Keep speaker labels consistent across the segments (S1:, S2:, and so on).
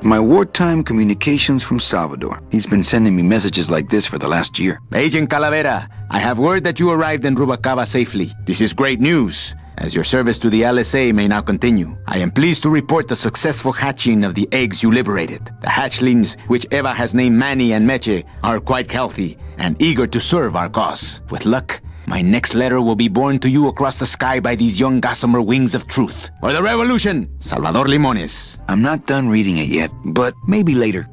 S1: My wartime communications from Salvador. He's been sending me messages like this for the last year.
S2: Agent Calavera, I have word that you arrived in Rubalcaba safely. This is great news, as your service to the LSA may now continue. I am pleased to report the successful hatching of the eggs you liberated. The hatchlings, which Eva has named Manny and Meche, are quite healthy and eager to serve our cause. With luck, my next letter will be borne to you across the sky by these young gossamer wings of truth. For the revolution, Salvador Limones.
S1: I'm not done reading it yet, but maybe later.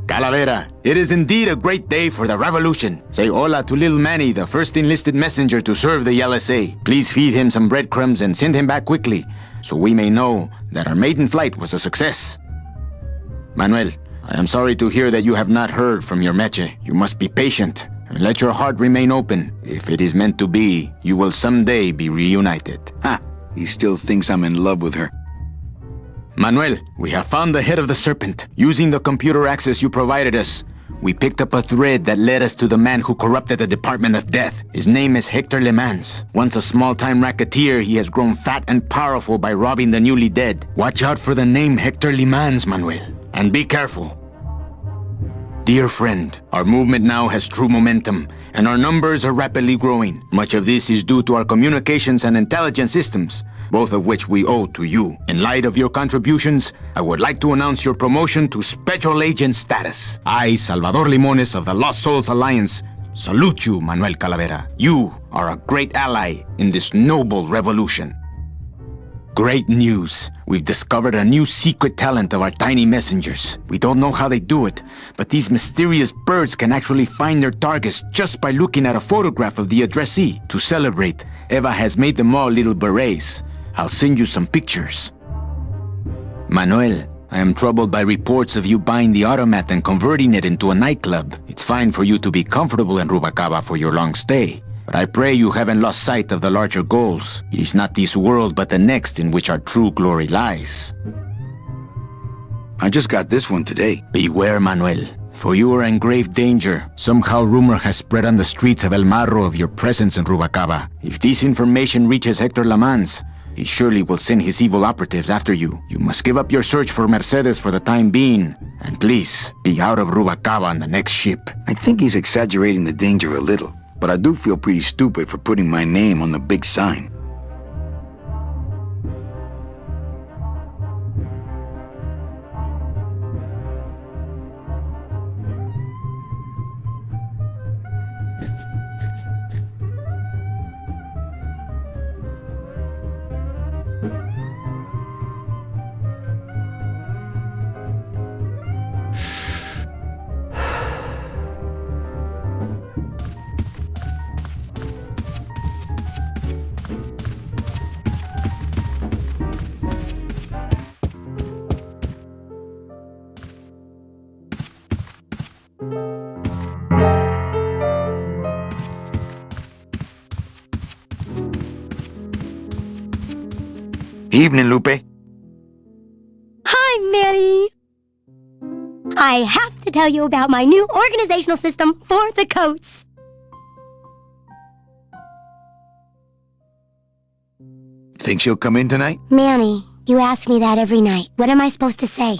S2: Calavera, it is indeed a great day for the revolution. Say hola to little Manny, the first enlisted messenger to serve the LSA. Please feed him some breadcrumbs and send him back quickly, so we may know that our maiden flight was a success. Manuel, I am sorry to hear that you have not heard from your Meche. You must be patient and let your heart remain open. If it is meant to be, you will someday be reunited.
S1: Ha! He still thinks I'm in love with her.
S2: Manuel, we have found the head of the serpent. Using the computer access you provided us, we picked up a thread that led us to the man who corrupted the Department of Death. His name is Hector Le Mans. Once a small-time racketeer, he has grown fat and powerful by robbing the newly dead. Watch out for the name Hector Le Mans, Manuel. And be careful. Dear friend, our movement now has true momentum, and our numbers are rapidly growing. Much of this is due to our communications and intelligence systems, both of which we owe to you. In light of your contributions, I would like to announce your promotion to Special Agent status. I, Salvador Limones of the Lost Souls Alliance, salute you, Manuel Calavera. You are a great ally in this noble revolution. Great news! We've discovered a new secret talent of our tiny messengers. We don't know how they do it, but these mysterious birds can actually find their targets just by looking at a photograph of the addressee. To celebrate, Eva has made them all little berets. I'll send you some pictures. Manuel, I am troubled by reports of you buying the automat and converting it into a nightclub. It's fine for you to be comfortable in Rubalcaba for your long stay, but I pray you haven't lost sight of the larger goals. It is not this world but the next in which our true glory lies.
S1: I just got this one today.
S2: Beware, Manuel, for you are in grave danger. Somehow rumor has spread on the streets of El Marro of your presence in Rubalcaba. If this information reaches Hector Le Mans, he surely will send his evil operatives after you. You must give up your search for Mercedes for the time being, and please, be out of Rubalcaba on the next ship.
S1: I think he's exaggerating the danger a little, but I do feel pretty stupid for putting my name on the big sign. Evening, Lupe.
S3: Hi, Manny. I have to tell you about my new organizational system for the coats.
S1: Think she'll come in tonight?
S3: Manny, you ask me that every night. What am I supposed to say?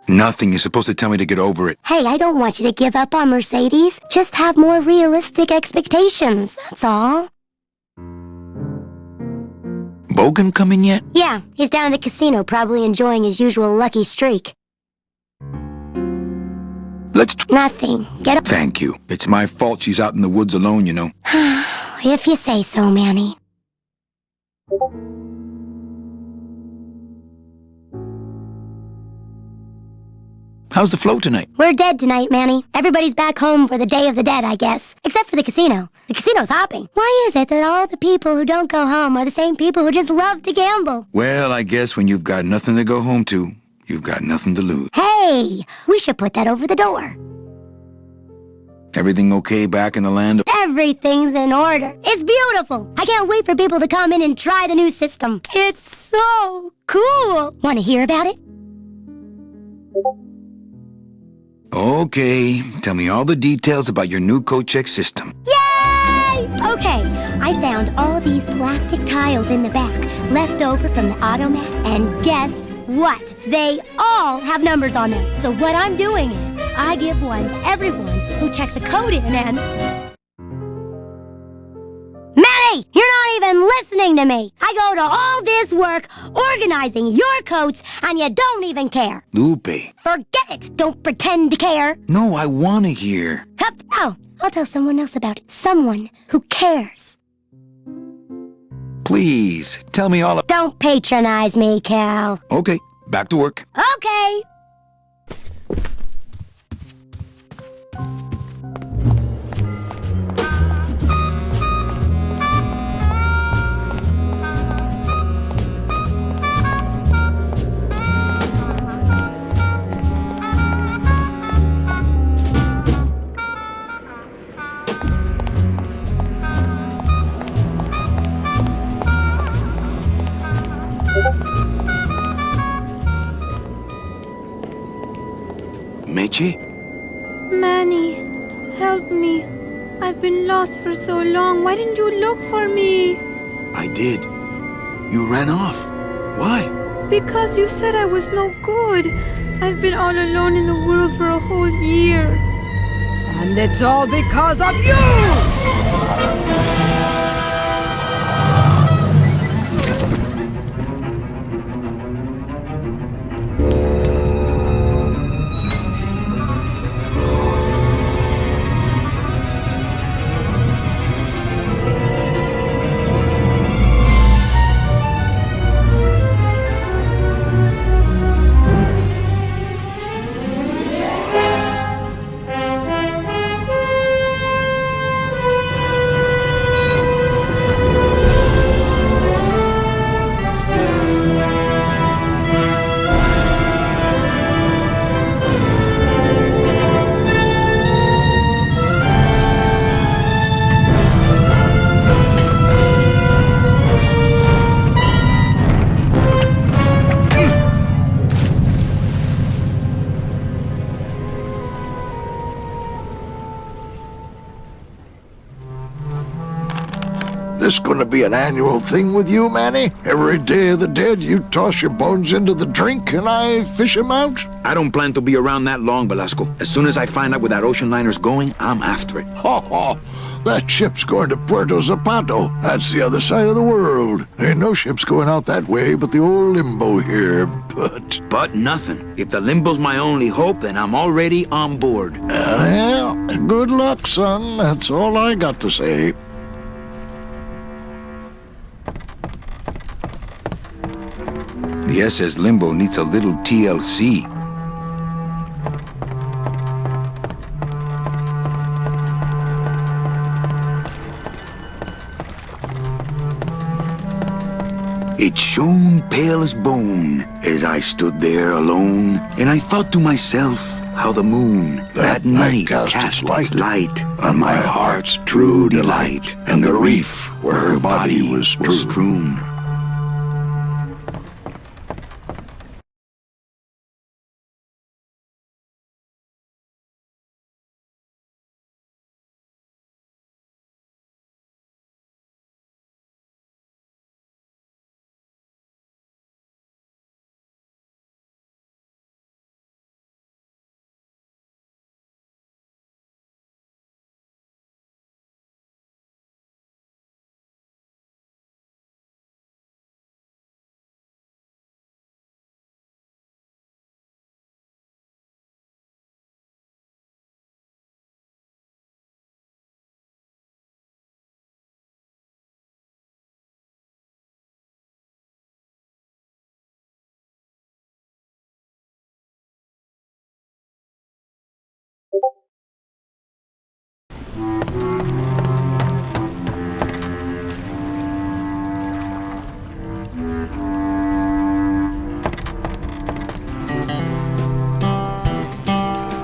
S1: Nothing. You're supposed to tell me to get over it.
S3: Hey, I don't want you to give up on Mercedes. Just have more realistic expectations, that's all.
S1: Bogan come in yet?
S3: Yeah, he's down at the casino, probably enjoying his usual lucky streak.
S1: Let's...
S3: Nothing. Get up.
S1: Thank you. It's my fault she's out in the woods alone, you know.
S3: If you say so, Manny.
S1: How's the flow tonight?
S3: We're dead tonight, Manny. Everybody's back home for the Day of the Dead, I guess. Except for the casino. The casino's hopping. Why is it that all the people who don't go home are the same people who just love to gamble?
S1: Well, I guess when you've got nothing to go home to, you've got nothing to lose.
S3: Hey! We should put that over the door.
S1: Everything okay back in the land of...
S3: Everything's in order. It's beautiful. I can't wait for people to come in and try the new system. It's so cool. Want to hear about it?
S1: Okay, tell me all the details about your new code check system.
S3: Yay! Okay, I found all these plastic tiles in the back, left over from the automat, and guess what? They all have numbers on them. So what I'm doing is, I give one to everyone who checks a code in and... Manny! You're not even listening to me! I go to all this work organizing your coats, and you don't even care!
S1: Lupe.
S3: Forget it! Don't pretend to care!
S1: No, I want to hear.
S3: Hup! Oh, I'll tell someone else about it. Someone who cares.
S1: Please, tell me all.
S3: Don't patronize me, Cal.
S1: Okay, back to work.
S3: Okay!
S1: Meche?
S4: Manny, help me. I've been lost for so long. Why didn't you look for me?
S1: I did. You ran off. Why?
S4: Because you said I was no good. I've been all alone in the world for a whole year. And it's all because of you!
S5: This gonna be an annual thing with you, Manny? Every Day of the Dead, you toss your bones into the drink and I fish 'em out?
S1: I don't plan to be around that long, Velasco. As soon as I find out where that ocean liner's going, I'm after it.
S5: Ho ho! That ship's going to Puerto Zapato. That's the other side of the world. Ain't no ships going out that way but the old limbo here,
S1: But nothing. If the limbo's my only hope, then I'm already on board.
S5: Well, good luck, son. That's all I got to say.
S1: The SS Limbo needs a little TLC. It shone pale as bone as I stood there alone, and I thought to myself how the moon that night cast its light on my heart's true delight, and the reef where her body was strewn.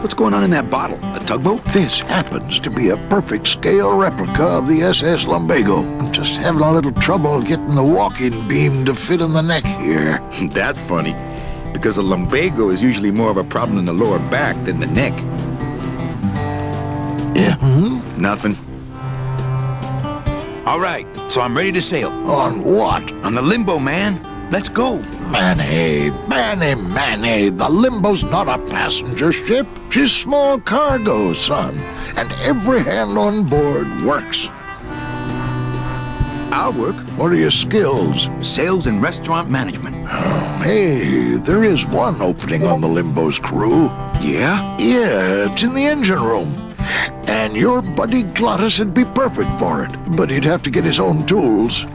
S1: What's going on in that bottle? A tugboat?
S5: This happens to be a perfect scale replica of the SS Lumbago. I'm just having a little trouble getting the walking beam to fit in the neck here.
S1: That's funny, because a lumbago is usually more of a problem in the lower back than the neck. Nothing. All right, so I'm ready to sail.
S5: On what?
S1: On the Limbo, man. Let's go.
S5: Manny, the Limbo's not a passenger ship. She's small cargo, son. And every hand on board works.
S1: I'll work.
S5: What are your skills?
S1: Sales and restaurant management.
S5: Hey, there is one opening on the Limbo's crew.
S1: Yeah?
S5: Yeah, it's in the engine room. And your buddy Glottis would be perfect for it, but he'd have to get his own tools.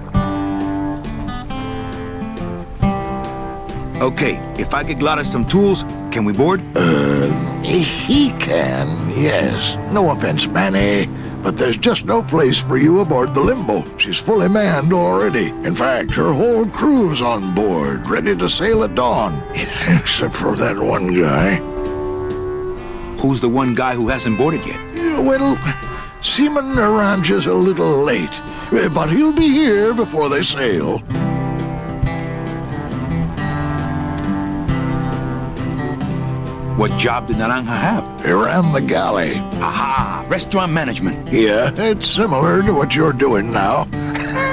S1: Okay, if I get Glottis some tools, can we board?
S5: He can, yes. No offense, Manny, but there's just no place for you aboard the Limbo. She's fully manned already. In fact, her whole crew's on board, ready to sail at dawn. Except for that one guy.
S1: Who's the one guy who hasn't boarded yet?
S5: Well, Seaman Naranja's a little late, but he'll be here before they sail.
S1: What job did Naranja have?
S5: He ran the galley.
S1: Aha! Restaurant management.
S5: Yeah, it's similar to what you're doing now,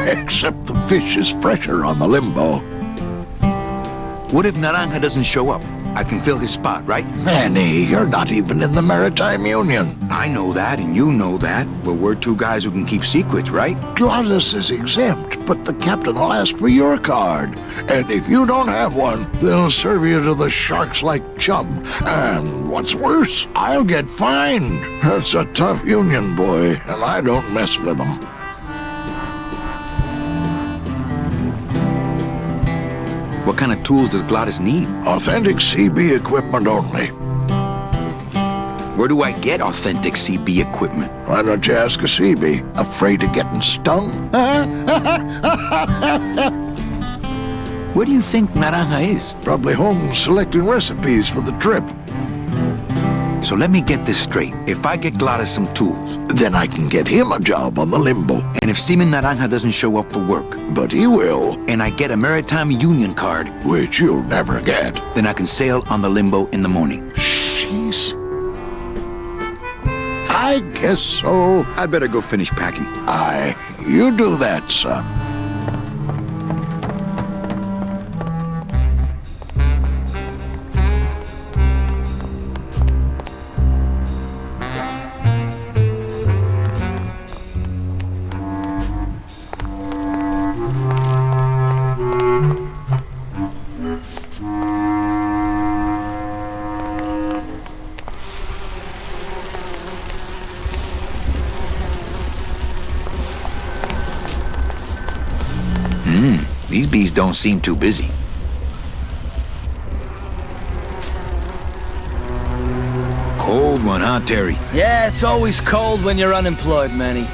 S5: except the fish is fresher on the Limbo.
S1: What if Naranja doesn't show up? I can fill his spot, right?
S5: Manny, you're not even in the Maritime Union.
S1: I know that, and you know that, but we're two guys who can keep secrets, right?
S5: Glottis is exempt, but the captain will ask for your card. And if you don't have one, they'll serve you to the sharks like chum. And what's worse, I'll get fined. That's a tough union, boy, and I don't mess with them.
S1: What kind of tools does Glottis need?
S5: Authentic CB equipment only.
S1: Where do I get authentic CB equipment?
S5: Why don't you ask a CB? Afraid of getting stung?
S1: Where do you think Naranja is?
S5: Probably home selecting recipes for the trip.
S1: So let me get this straight. If I get Glottis some tools,
S5: Then I can get him a job on the Limbo.
S1: and if Seaman Naranja doesn't show up for work,
S5: But he will,
S1: and I get a Maritime Union card,
S5: which you'll never get.
S1: then I can sail on the Limbo in the morning.
S5: Jeez. I guess so.
S1: I'd better go finish packing.
S5: Aye, you do that, son.
S1: These bees don't seem too busy. Cold one, huh, Terry?
S6: Yeah, it's always cold when you're unemployed, Manny.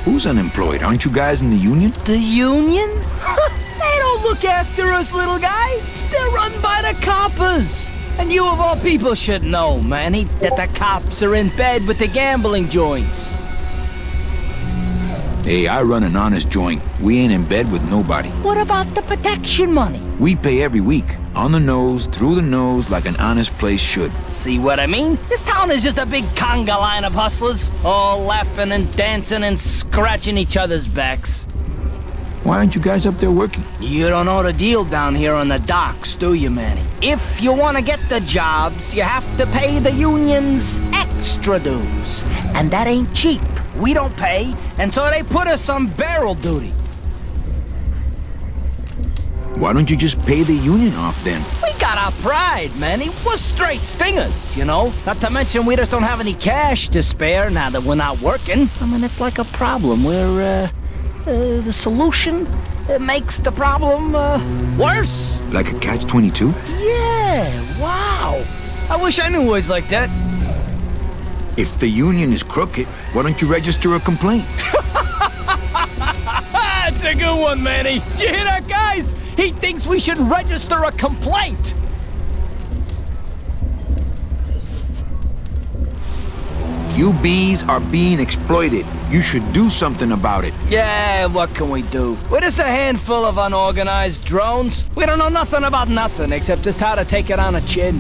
S1: Who's unemployed? Aren't you guys in the union?
S6: The union? They don't look after us little guys. They're run by the coppers. And you of all people should know, Manny, that the cops are in bed with the gambling joints.
S1: Hey, I run an honest joint. We ain't in bed with nobody.
S6: What about the protection money?
S1: We pay every week. On the nose, through the nose, like an honest place should.
S6: See what I mean? This town is just a big conga line of hustlers, all laughing and dancing and scratching each other's backs.
S1: Why aren't you guys up there working?
S6: You don't know the deal down here on the docks, do you, Manny? If you want to get the jobs, you have to pay the unions extra dues. And that ain't cheap. We don't pay, and so they put us on barrel duty.
S1: Why don't you just pay the union off then?
S6: We got our pride, Manny. We're straight stingers, you know? Not to mention we just don't have any cash to spare now that we're not working. I mean, it's like a problem where, the solution makes the problem, worse.
S1: Like a catch-22?
S6: Yeah, wow. I wish I knew words like that.
S1: If the union is crooked, why don't you register a complaint?
S6: That's a good one, Manny. You hear that, guys? He thinks we should register a complaint.
S1: You bees are being exploited. You should do something about it.
S6: Yeah, what can we do? We're just a handful of unorganized drones. We don't know nothing about nothing except just how to take it on the chin.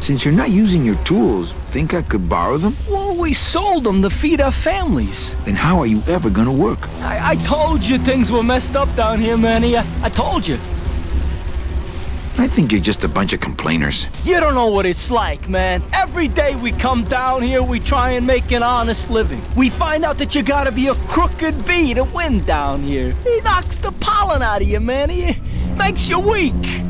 S1: Since you're not using your tools, think I could borrow them?
S6: Well, we sold them to feed our families.
S1: Then how are you ever gonna work?
S6: I told you things were messed up down here, Manny. I told you.
S1: I think you're just a bunch of complainers.
S6: You don't know what it's like, man. Every day we come down here, we try and make an honest living. We find out that you gotta be a crooked bee to win down here. He knocks the pollen out of you, man. He makes you weak.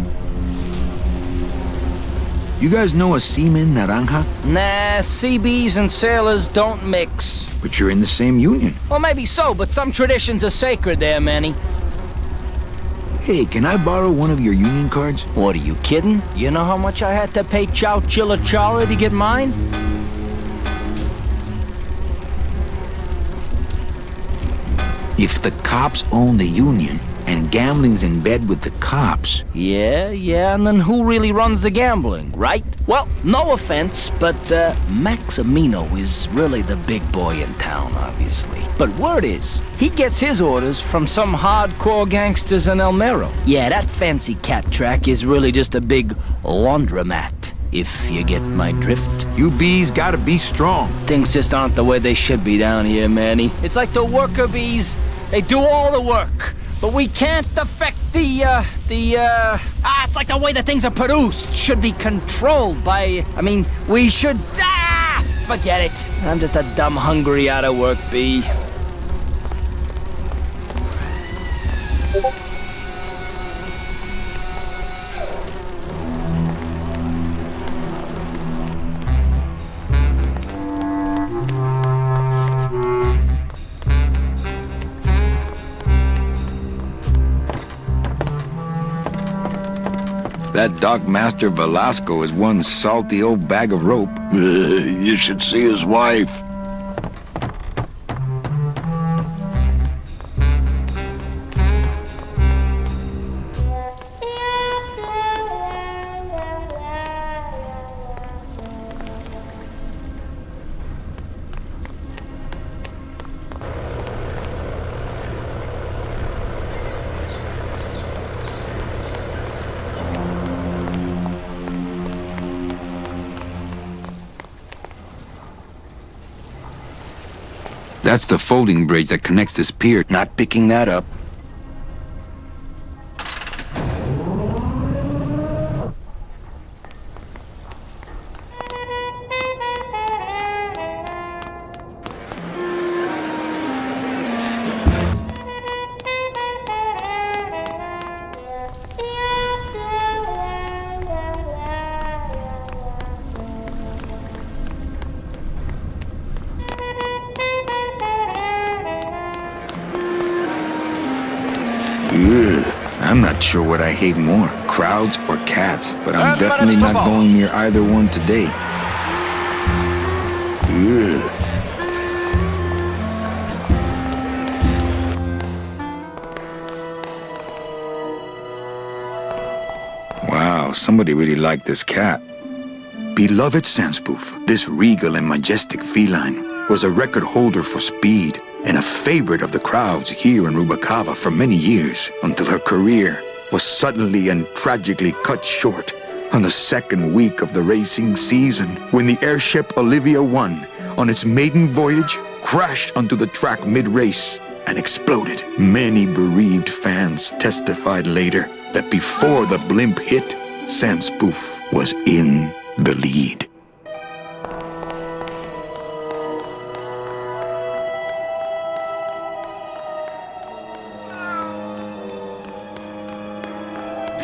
S1: You guys know a seaman naranja?
S6: Nah, sea bees and sailors don't mix.
S1: But you're in the same union.
S6: Well, maybe so, but some traditions are sacred there, Manny.
S1: Hey, can I borrow one of your union cards?
S6: What, are you kidding? You know how much I had to pay Chow Chilla Charlie to get mine?
S1: If the cops own the union, and gambling's in bed with the cops...
S6: Yeah, and then who really runs the gambling, right? Well, no offense, but Maximino is really the big boy in town, obviously. But word is, he gets his orders from some hardcore gangsters in El Mero. Yeah, that fancy cat track is really just a big laundromat, if you get my drift.
S1: You bees gotta be strong.
S6: Things just aren't the way they should be down here, Manny. It's like the worker bees, they do all the work. But we can't affect it's like the way that things are produced should be controlled by, we should, forget it. I'm just a dumb, hungry, out-of-work bee.
S1: That dock master Velasco is one salty old bag of rope.
S5: You should see his wife.
S1: That's the folding bridge that connects this pier. Not picking that up. I'm not sure what I hate more, crowds or cats, but I'm definitely not going near either one today. Wow, somebody really liked this cat. Beloved Sandspoof, this regal and majestic feline was a record holder for speed and a favorite of the crowds here in Rubalcaba for many years, until her career was suddenly and tragically cut short on the second week of the racing season, when the airship Olivia 1, on its maiden voyage, crashed onto the track mid-race and exploded. Many bereaved fans testified later that before the blimp hit, Sandspoof was in the lead.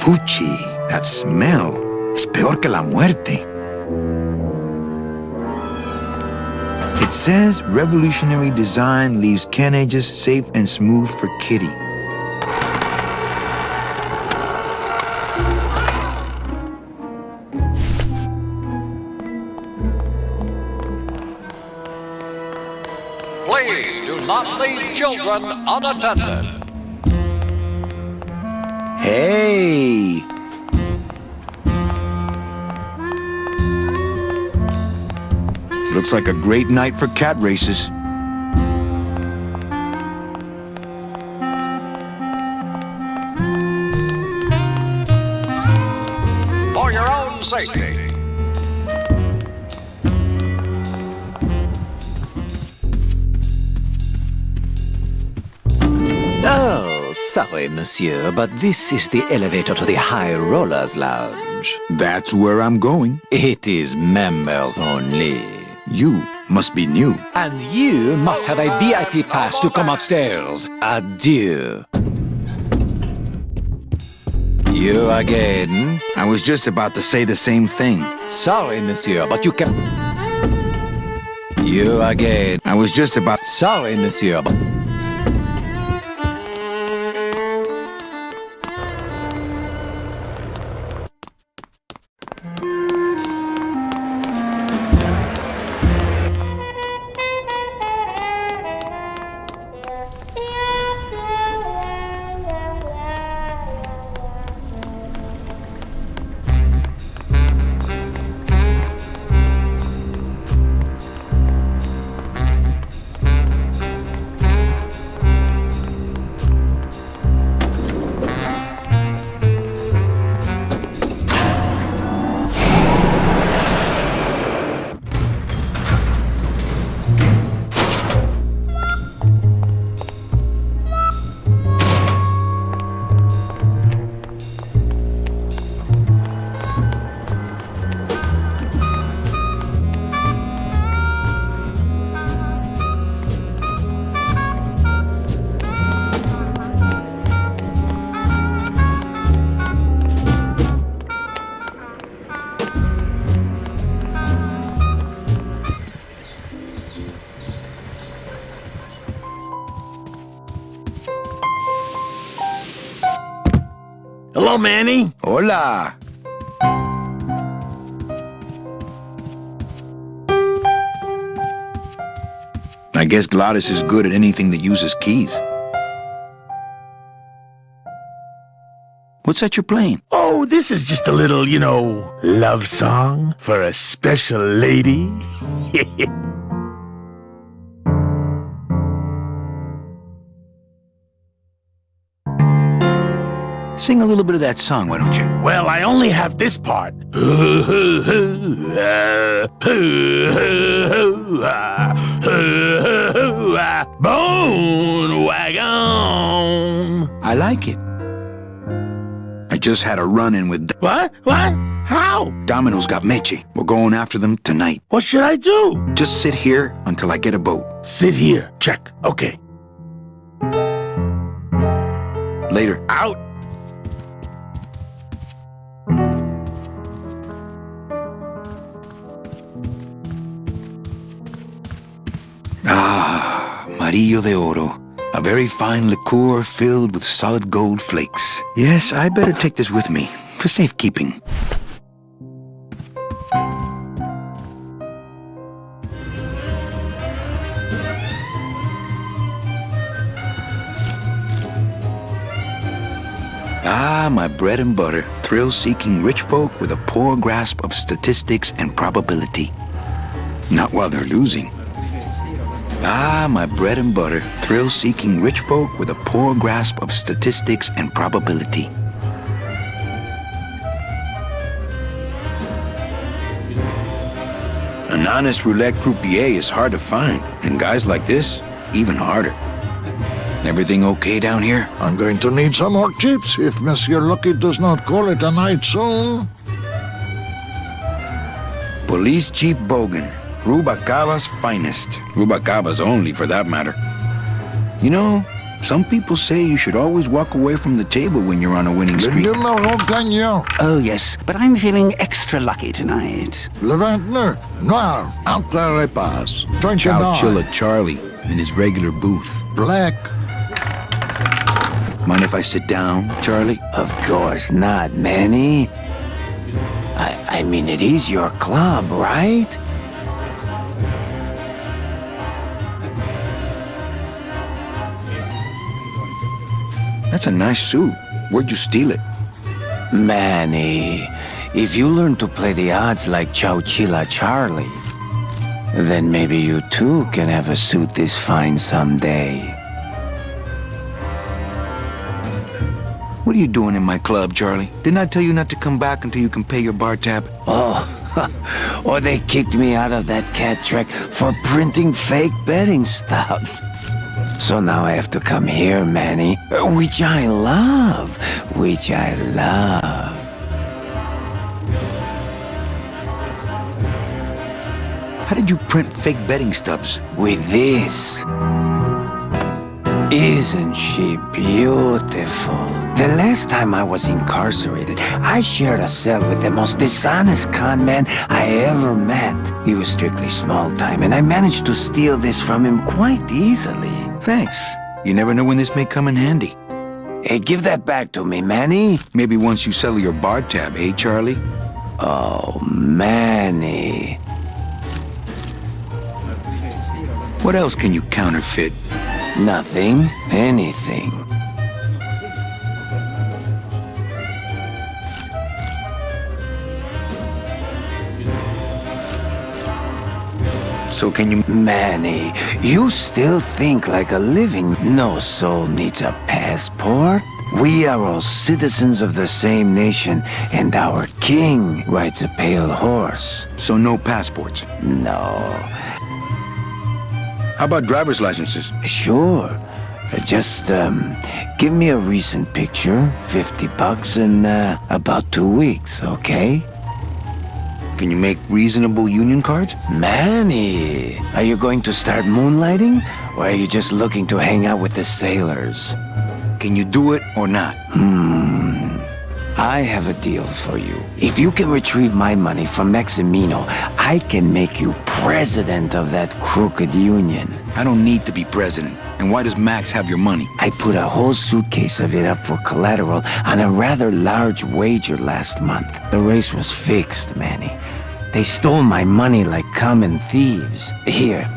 S1: Fuchi, that smell es peor que la muerte. It says revolutionary design leaves can edges safe and smooth for Kitty.
S7: Please do not leave children unattended.
S1: Hey! Looks like a great night for cat races.
S7: For your own safety,
S8: Sorry, monsieur, but this is the elevator to the High Rollers Lounge.
S1: That's where I'm going.
S8: It is members only.
S1: You must be new.
S8: And you must have a VIP pass to come upstairs. Adieu. You again?
S1: I was just about to say the same thing.
S8: Sorry, monsieur, but you can... You again.
S1: I was just about...
S8: Sorry, monsieur, but...
S9: Hello, Manny.
S1: Hola. I guess Gladys is good at anything that uses keys. What's that you're playing?
S9: Oh, this is just a little, love song for a special lady.
S1: Sing a little bit of that song, why don't you?
S9: Well, I only have this part. Bone wagon.
S1: I like it. I just had a run-in with...
S9: What? How?
S1: Domino's got Meche. We're going after them tonight.
S9: What should I do?
S1: Just sit here until I get a boat.
S9: Sit here. Check. Okay.
S1: Later.
S9: Out.
S1: Amarillo de Oro. A very fine liqueur filled with solid gold flakes. Yes, I better take this with me for safekeeping. Ah, my bread and butter. Thrill-seeking rich folk with a poor grasp of statistics and probability. Not while they're losing. Ah, my bread and butter. Thrill-seeking rich folk with a poor grasp of statistics and probability. An honest roulette croupier is hard to find, and guys like this, even harder. Everything okay down here?
S5: I'm going to need some more chips if Monsieur Lucky does not call it a night soon.
S1: Police Chief Bogan, Rubacaba's finest. Rubacaba's only, for that matter. You know, some people say you should always walk away from the table when you're on a winning streak.
S10: Oh, yes, but I'm feeling extra lucky tonight.
S5: Le Ventneur, Noir, Encore les Pas.
S1: Chowchilla Charlie in his regular booth.
S5: Black.
S1: Mind if I sit down, Charlie?
S10: Of course not, Manny. I mean, it is your club, right?
S1: That's a nice suit. Where'd you steal it?
S10: Manny, if you learn to play the odds like Chowchilla Charlie, then maybe you too can have a suit this fine someday.
S1: What are you doing in my club, Charlie? Didn't I tell you not to come back until you can pay your bar tab?
S10: Oh, or they kicked me out of that cat track for printing fake betting stubs. So now I have to come here, Manny. Which I love. Which I love.
S1: How did you print fake betting stubs?
S10: With this. Isn't she beautiful? The last time I was incarcerated, I shared a cell with the most dishonest con man I ever met. He was strictly small time, and I managed to steal this from him quite easily.
S1: Thanks. You never know when this may come in handy.
S10: Hey, give that back to me, Manny.
S1: Maybe once you settle your bar tab, eh, Charlie?
S10: Oh, Manny.
S1: What else can you counterfeit?
S10: Nothing. Anything.
S1: So can you...
S10: Manny, you still think like a living. No soul needs a passport. We are all citizens of the same nation, and our king rides a pale horse.
S1: So no passports?
S10: No.
S1: How about driver's licenses?
S10: Sure. Just, give me a recent picture, $50 in, about 2 weeks, okay?
S1: Can you make reasonable union cards?
S10: Manny, are you going to start moonlighting? Or are you just looking to hang out with the sailors?
S1: Can you do it or not?
S10: I have a deal for you. If you can retrieve my money from Maximino, I can make you president of that crooked union.
S1: I don't need to be president. And why does Max have your money?
S10: I put a whole suitcase of it up for collateral on a rather large wager last month. The race was fixed, Manny. They stole my money like common thieves. Here,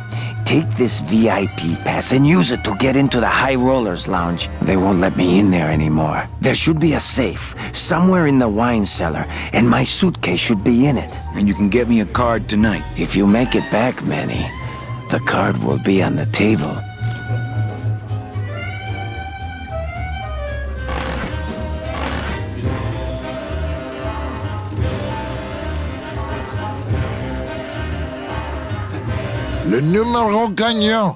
S10: take this VIP pass and use it to get into the High Rollers Lounge. They won't let me in there anymore. There should be a safe somewhere in the wine cellar, and my suitcase should be in it.
S1: And you can get me a card tonight.
S10: If you make it back, Manny, the card will be on the table.
S5: Le numéro gagnant.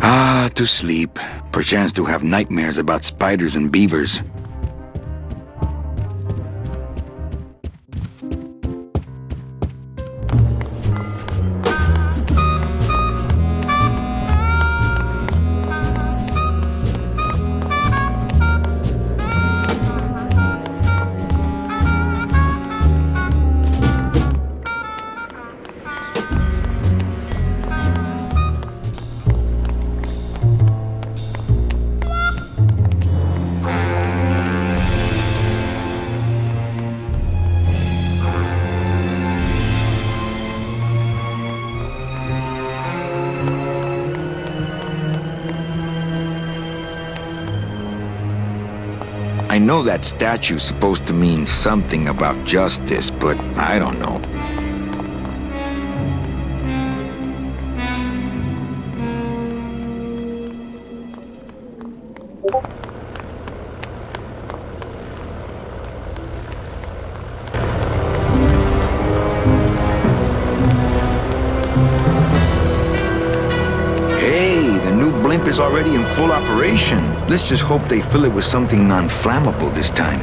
S1: Ah, to sleep. Perchance to have nightmares about spiders and beavers. I know that statue's supposed to mean something about justice, but I don't know. Is already in full operation. Let's just hope they fill it with something non-flammable this time.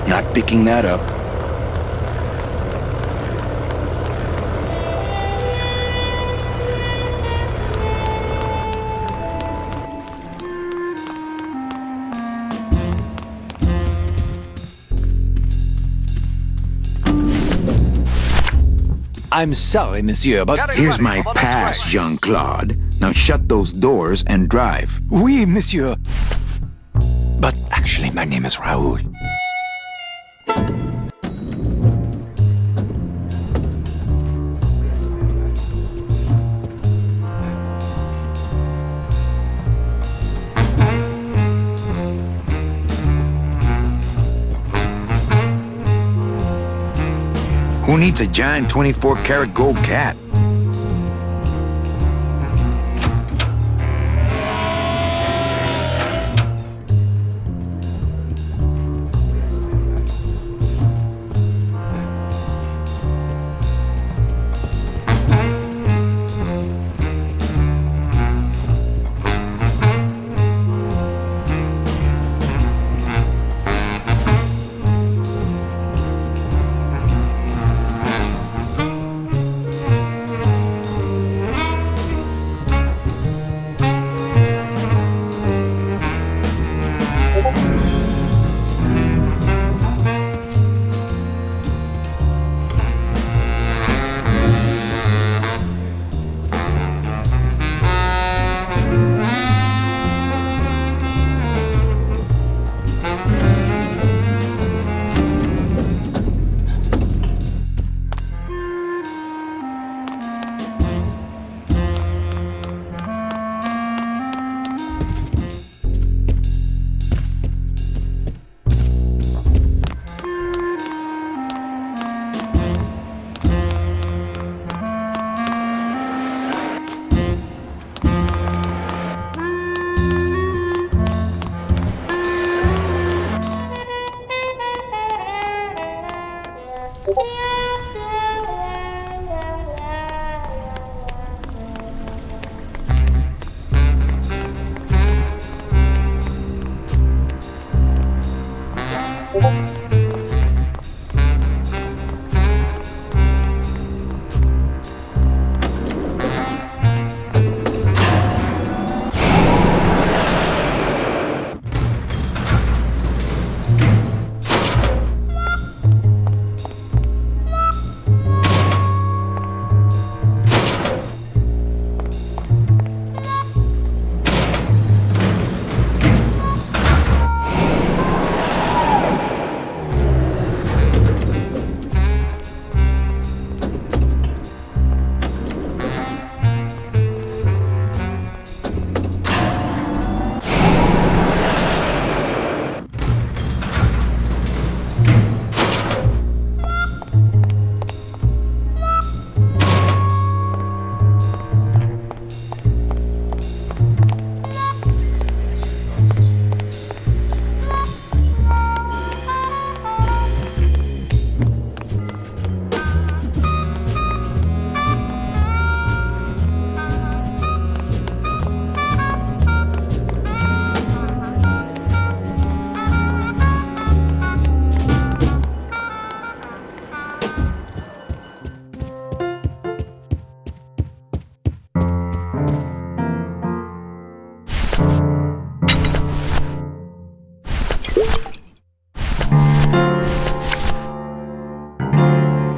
S1: Not picking that up.
S8: I'm sorry, monsieur, but...
S1: Here's my pass, Jean-Claude. Now shut those doors and drive.
S8: Oui, monsieur. But actually, my name is Raoul.
S1: Who needs a giant 24-karat gold cat?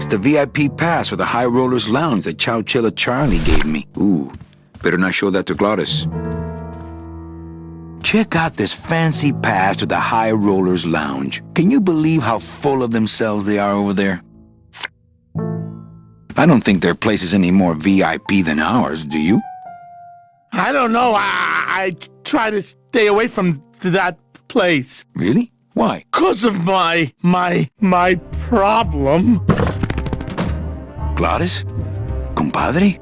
S1: The VIP pass for the High Rollers Lounge that Chowchilla Charlie gave me. Ooh, better not show that to Glottis. Check out this fancy pass to the High Rollers Lounge. Can you believe how full of themselves they are over there? I don't think their place is any more VIP than ours, do you?
S9: I don't know. I try to stay away from that place.
S1: Really? Why?
S9: 'Cause of my problem.
S1: Glottis? Compadre?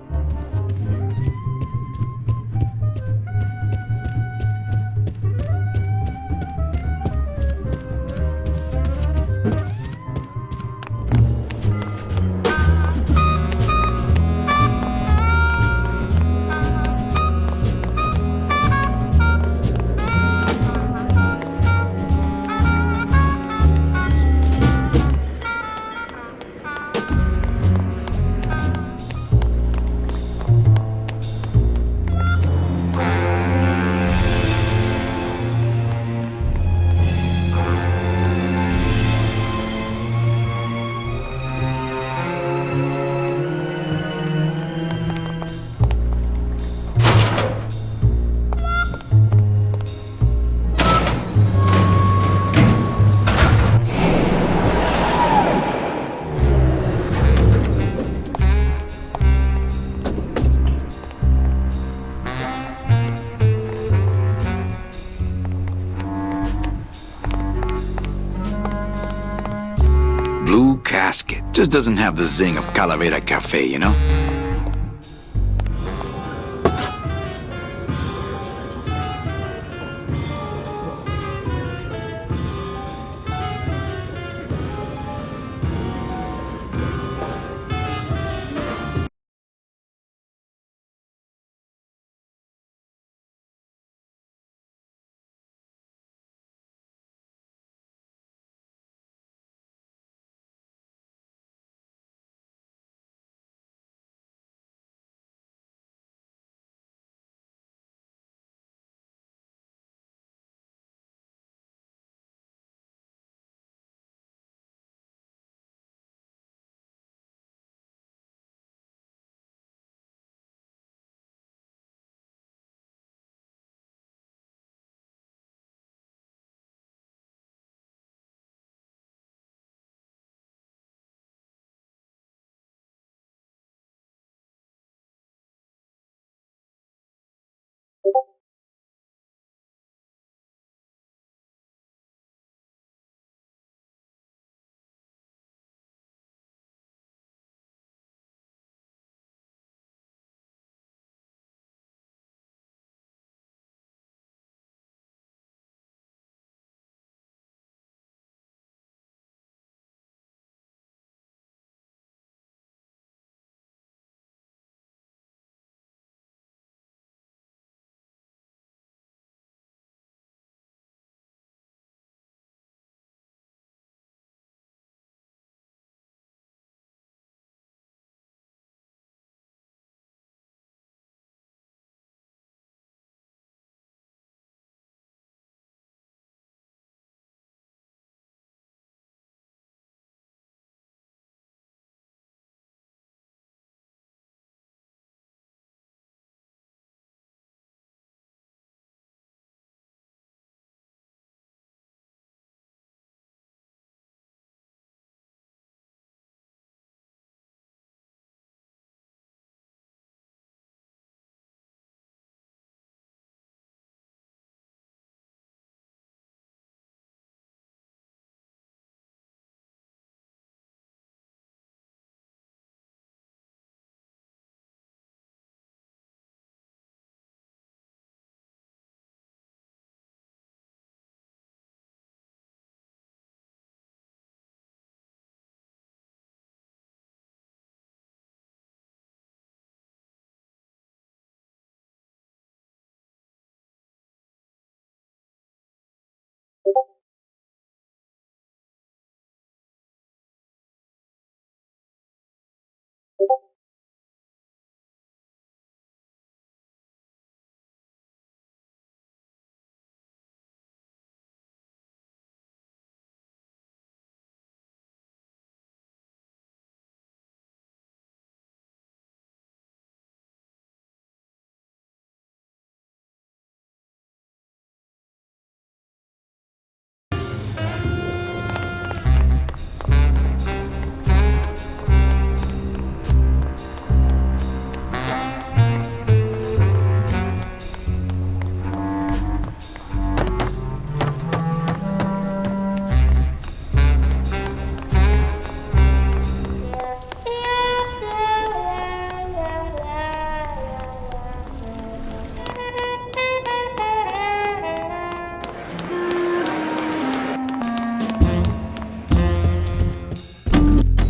S1: basket. Just doesn't have the zing of Calavera Cafe, you know?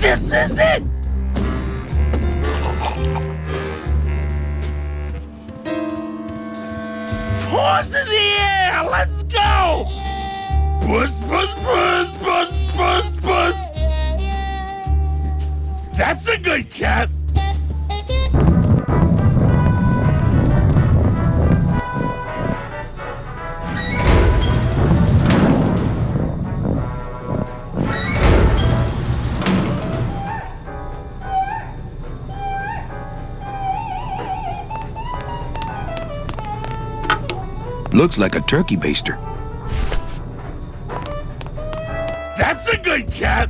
S9: This is it! Paws in the air! Let's go! Buzz, buzz, buzz, buzz, buzz, buzz! That's a good cat!
S1: Looks like a turkey baster.
S9: That's a good cat!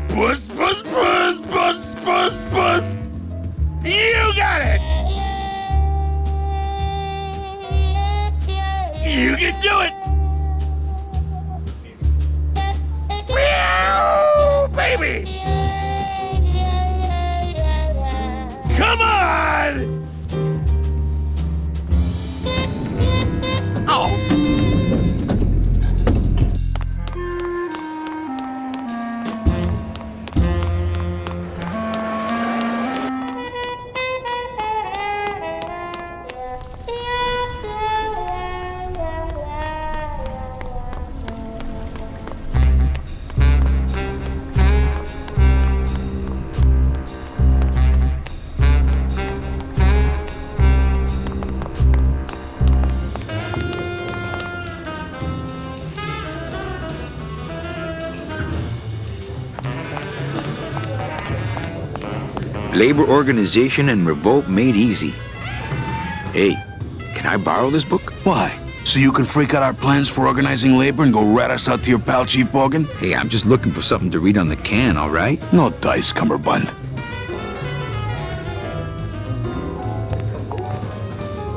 S9: Buzz, buzz, buzz, buzz, buzz, buzz! You got it! You can do it!
S1: Labor organization and revolt made easy. Hey, can I borrow this book?
S9: Why? So you can freak out our plans for organizing labor and go rat us out to your pal Chief Bogan?
S1: Hey, I'm just looking for something to read on the can, all right?
S9: No dice, Cumberbund.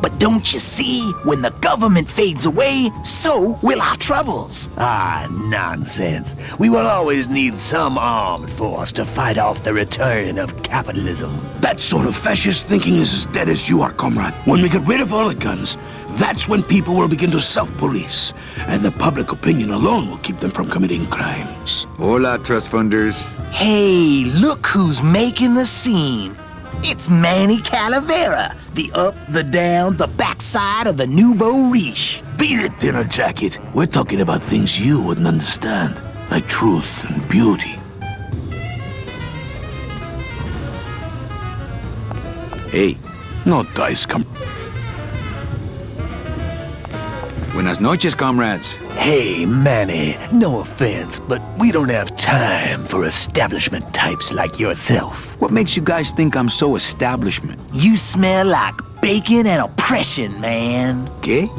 S11: But don't you see, when the government fades away, so will our troubles.
S10: Ah, nonsense. We will always need some armed force to fight off the return of capitalism.
S9: That sort of fascist thinking is as dead as you are, comrade. When we get rid of all the guns, that's when people will begin to self-police. And the public opinion alone will keep them from committing crimes.
S1: Hola, trust funders.
S11: Hey, look who's making the scene. It's Manny Calavera, the up, the down, the backside of the nouveau riche.
S9: Beat it, dinner jacket. We're talking about things you wouldn't understand, like truth and beauty.
S1: Hey.
S9: No dice,
S1: Buenas noches, comrades.
S10: Hey, Manny, no offense, but we don't have time for establishment types like yourself.
S1: What makes you guys think I'm so establishment?
S11: You smell like bacon and oppression, man.
S1: ¿Qué?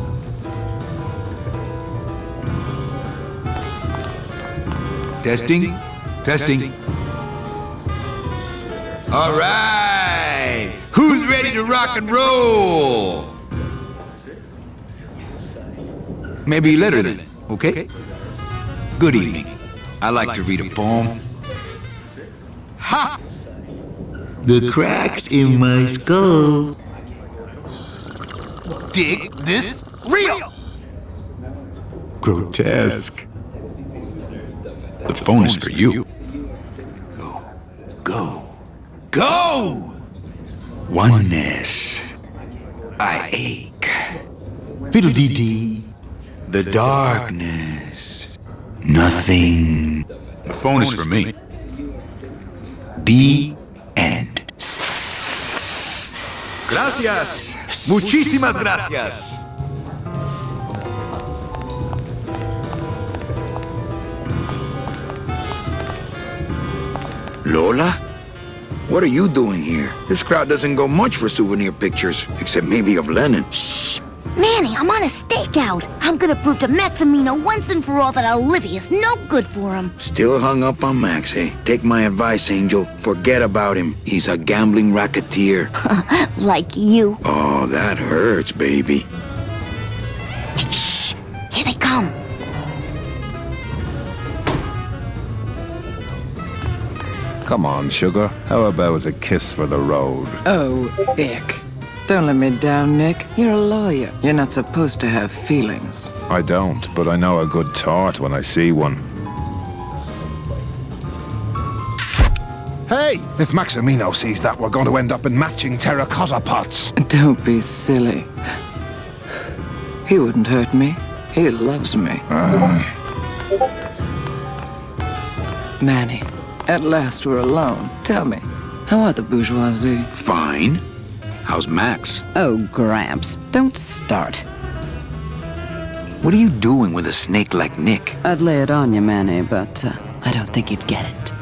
S1: Testing? Testing. All right! Who's ready to rock and roll? Maybe later then, okay? Good evening. I like to read a poem. Ha! The cracks in my skull. Dig this real! Grotesque. The phone is for you. Go. Go! Oneness. I ache. Fiddle-dee-dee. The darkness. Nothing. The phone is for me. The end. Gracias. Muchísimas gracias. Lola? What are you doing here? This crowd doesn't go much for souvenir pictures, except maybe of Lenin.
S3: Shh! Manny, I'm on a stakeout. I'm gonna prove to Maximino once and for all that Olivia's no good for him.
S1: Still hung up on Max, eh? Take my advice, Angel. Forget about him. He's a gambling racketeer.
S3: Like you.
S1: Oh, that hurts, baby.
S3: Hey, shh! Here they come.
S12: Come on, sugar. How about a kiss for the road?
S13: Oh, ick. Don't let me down, Nick. You're a lawyer. You're not supposed to have feelings.
S12: I don't, but I know a good tart when I see one. Hey! If Maximino sees that, we're going to end up in matching terracotta pots.
S13: Don't be silly. He wouldn't hurt me. He loves me. Manny, at last we're alone. Tell me, how are the bourgeoisie?
S1: Fine. How's Max?
S13: Oh, Gramps, don't start.
S1: What are you doing with a snake like Nick?
S13: I'd lay it on you, Manny, but I don't think you'd get it.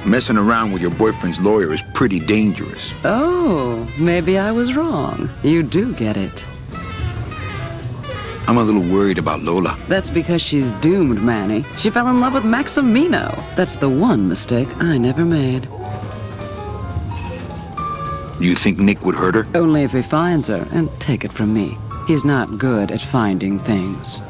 S1: Messing around with your boyfriend's lawyer is pretty dangerous.
S13: Oh, maybe I was wrong. You do get it.
S1: I'm a little worried about Lola.
S13: That's because she's doomed, Manny. She fell in love with Maximino. That's the one mistake I never made.
S1: You think Nick would hurt her?
S13: Only if he finds her, and take it from me. He's not good at finding things.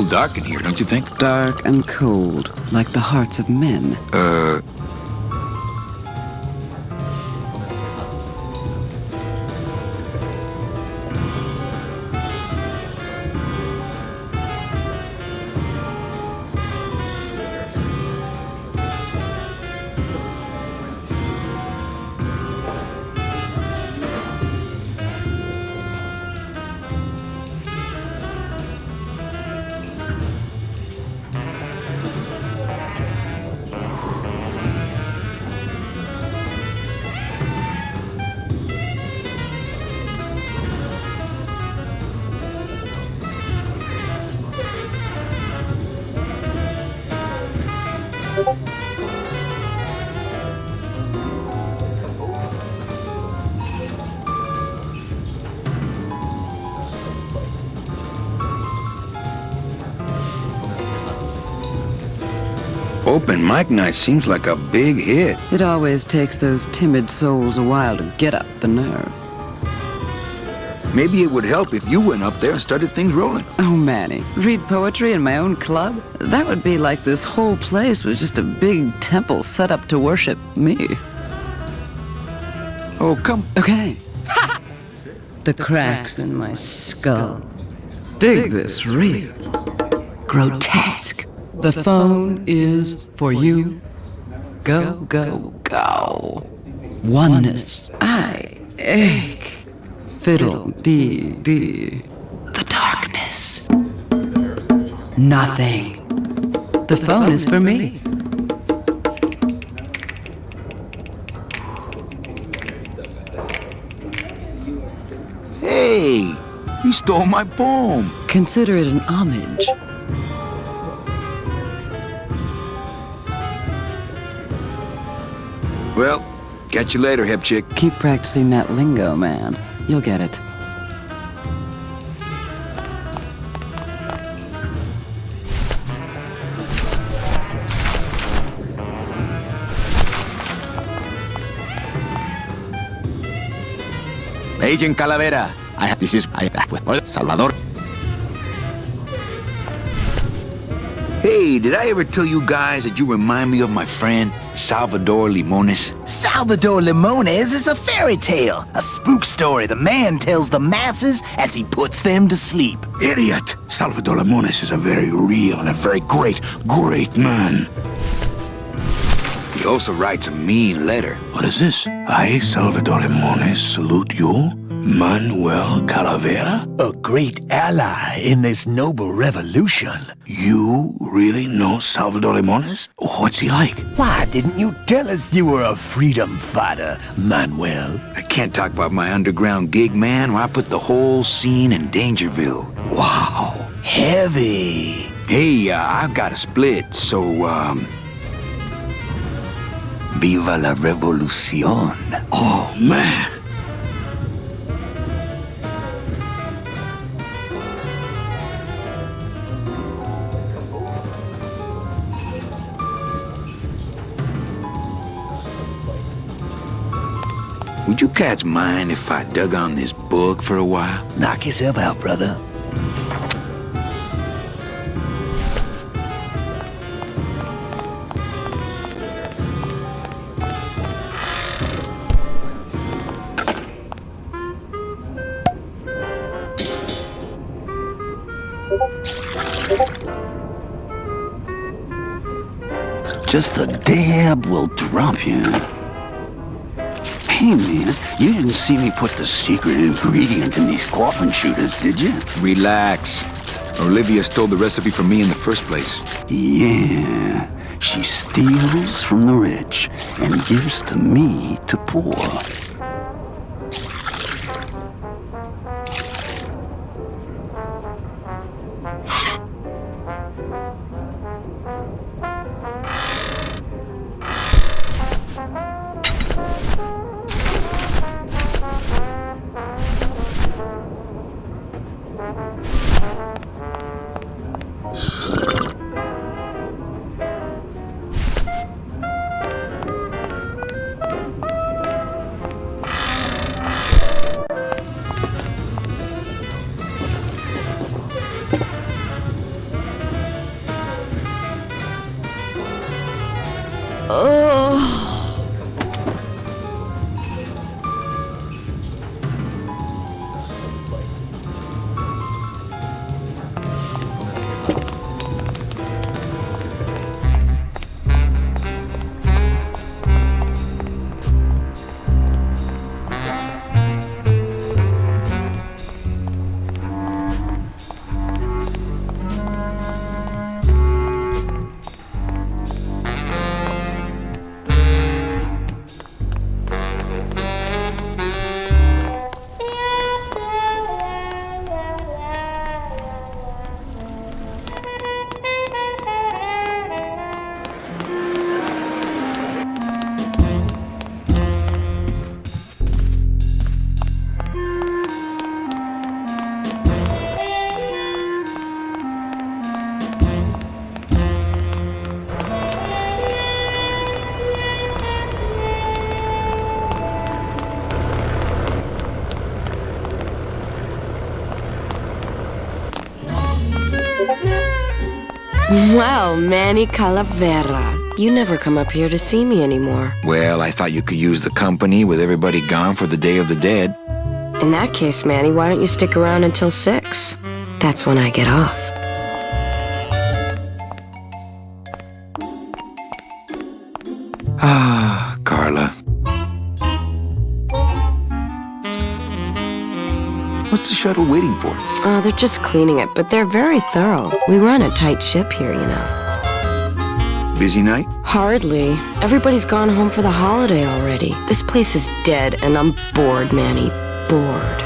S1: little dark in here, don't you think?
S13: Dark and cold, like the hearts of men.
S1: Open mic night seems like a big hit.
S13: It always takes those timid souls a while to get up the nerve.
S1: Maybe it would help if you went up there and started things rolling.
S13: Oh, Manny, read poetry in my own club? That would be like this whole place was just a big temple set up to worship me.
S1: Oh, come.
S13: Okay. The cracks in my skull. Dig this real. Grotesque. The phone is for you. Go, go, go. Oneness. I ache. Fiddle, dee, dee. The darkness. Nothing. The phone is for me.
S1: Hey, you stole my poem.
S13: Consider it an homage.
S1: Well, catch you later, hep chick.
S13: Keep practicing that lingo, man. You'll get it.
S2: Agent Calavera, Salvador.
S1: Hey, did I ever tell you guys that you remind me of my friend, Salvador Limones?
S11: Salvador Limones is a fairy tale, a spook story the man tells the masses as he puts them to sleep.
S9: Idiot! Salvador Limones is a very real and a very great man.
S1: He also writes a mean letter.
S9: What is this? I, Salvador Limones, salute you, Manuel Calavera?
S11: A great ally in this noble revolution.
S9: You really know Salvador Limones? What's he like?
S11: Why didn't you tell us you were a freedom fighter, Manuel?
S1: I can't talk about my underground gig, man, where I put the whole scene in Dangerville.
S11: Wow, heavy.
S1: Hey, I've got a split, so, Viva la revolución.
S9: Oh, man.
S1: Would you cats mind if I dug on this book for a while?
S11: Knock yourself out, brother.
S14: Just a dab will drop you. Hey, man, you didn't see me put the secret ingredient in these coffin shooters, did you?
S1: Relax. Olivia stole the recipe from me in the first place.
S14: Yeah, she steals from the rich and gives to me to poor.
S15: Well, Manny Calavera, you never come up here to see me anymore.
S1: Well, I thought you could use the company with everybody gone for the Day of the Dead.
S15: In that case, Manny, why don't you stick around until 6? That's when I get off.
S1: Ah, Carla. What's the shuttle waiting for?
S15: Oh, they're just cleaning it, but they're very thorough. We run a tight ship here, you know.
S1: Busy night?
S15: Hardly. Everybody's gone home for the holiday already. This place is dead, and I'm bored, Manny. Bored.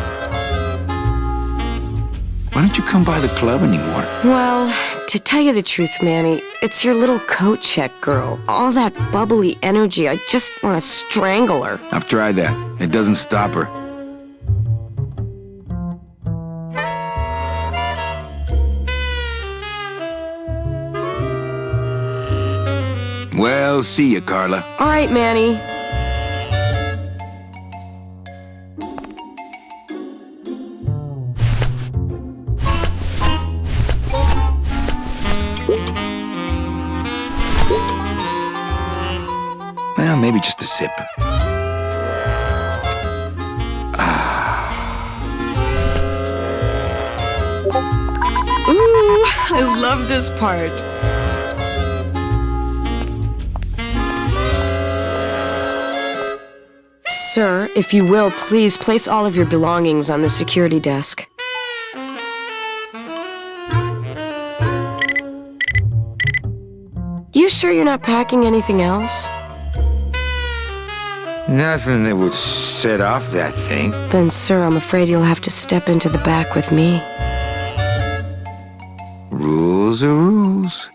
S1: Why don't you come by the club anymore?
S15: Well, to tell you the truth, Manny, it's your little coat check girl. All that bubbly energy, I just want to strangle her.
S1: I've tried that. It doesn't stop her. Well, see you, Carla.
S15: All right, Manny.
S1: Well, maybe just a sip.
S15: Ooh, I love this part. Sir, if you will, please place all of your belongings on the security desk. You sure you're not packing anything else?
S1: Nothing that would set off that thing.
S15: Then, sir, I'm afraid you'll have to step into the back with me.
S1: Rules are rules.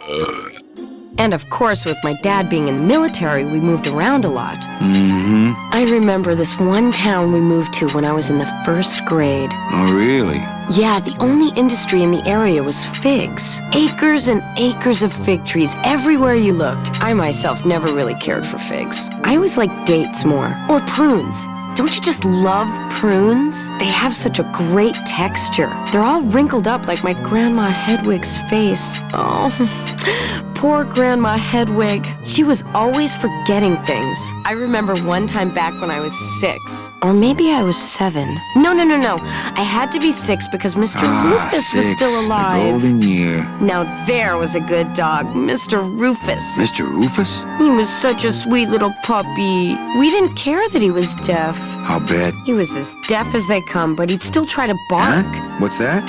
S15: And of course, with my dad being in the military, we moved around a lot.
S1: Mm-hmm.
S15: I remember this one town we moved to when I was in the 1st grade.
S1: Oh, really?
S15: Yeah, the only industry in the area was figs. Acres and acres of fig trees everywhere you looked. I myself never really cared for figs. I always liked dates more. Or prunes. Don't you just love prunes? They have such a great texture. They're all wrinkled up like my Grandma Hedwig's face. Oh, poor Grandma Hedwig. She was always forgetting things. I remember one time back when I was 6. Or maybe I was 7. No. I had to be 6 because Mr. Rufus was still alive.
S1: The golden year.
S15: Now there was a good dog, Mr. Rufus.
S1: Mr. Rufus?
S15: He was such a sweet little puppy. We didn't care that he was deaf.
S1: I'll bet.
S15: He was as deaf as they come, but he'd still try to bark.
S1: Huh? What's that?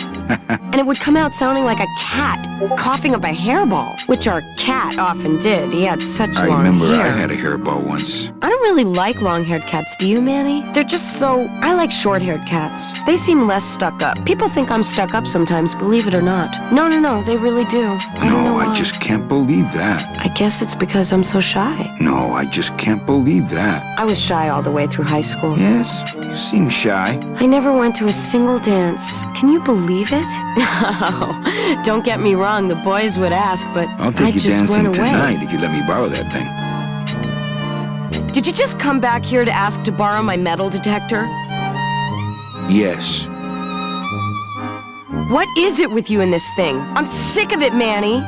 S15: And it would come out sounding like a cat, coughing up a hairball, which our cat often did. He had such long hair.
S1: I remember I had a hairball once.
S15: I don't really like long-haired cats, do you, Manny? They're just so... I like short-haired cats. They seem less stuck up. People think I'm stuck up sometimes, believe it or not. No, they really do. I don't know why.
S1: I just can't believe that.
S15: I guess it's because I'm so shy.
S1: No, I just can't believe that.
S15: I was shy all the way through high school.
S1: Yes, you seem shy.
S15: I never went to a single dance. Can you believe it? Oh, don't get me wrong, the boys would ask, but
S1: I'll take
S15: I
S1: you
S15: just
S1: dancing
S15: went away.
S1: tonight if you let me borrow that thing.
S15: Did you just come back here to ask to borrow my metal detector?
S1: Yes.
S15: What is it with you in this thing? I'm sick of it, Manny.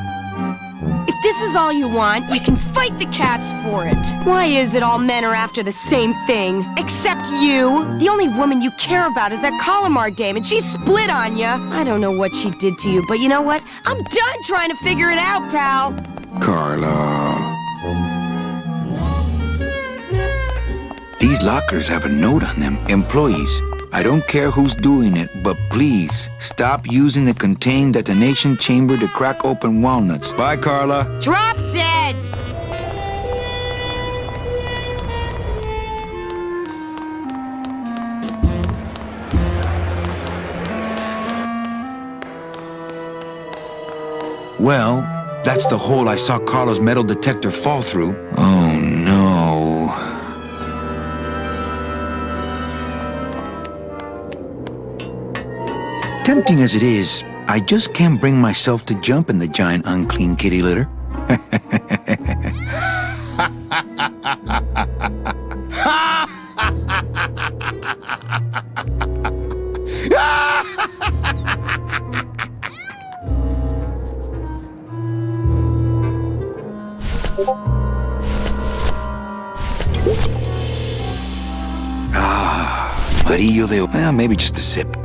S15: It this is all you want, you can fight the cats for it. Why is it all men are after the same thing? Except you. The only woman you care about is that Calamar dame, and she split on you. I don't know what she did to you, but you know what? I'm done trying to figure it out, pal.
S1: Carla. These lockers have a note on them. Employees, I don't care who's doing it, but please stop using the contained detonation chamber to crack open walnuts. Bye, Carla.
S15: Drop dead!
S1: Well, that's the hole I saw Carla's metal detector fall through. Oh, no. Tempting as it is, I just can't bring myself to jump in the giant unclean kitty litter. Amarillo de... Well, maybe just a sip.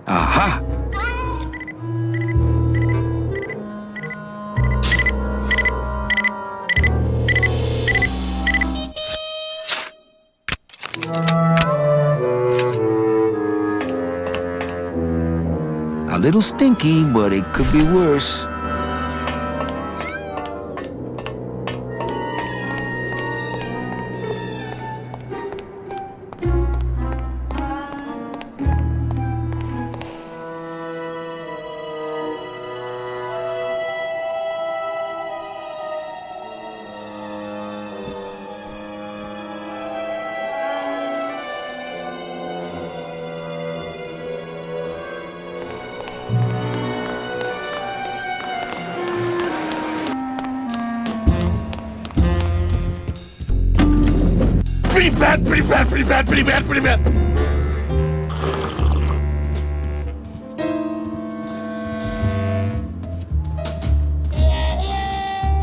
S1: Aha! A little stinky, but it could be worse.
S9: Pretty bad.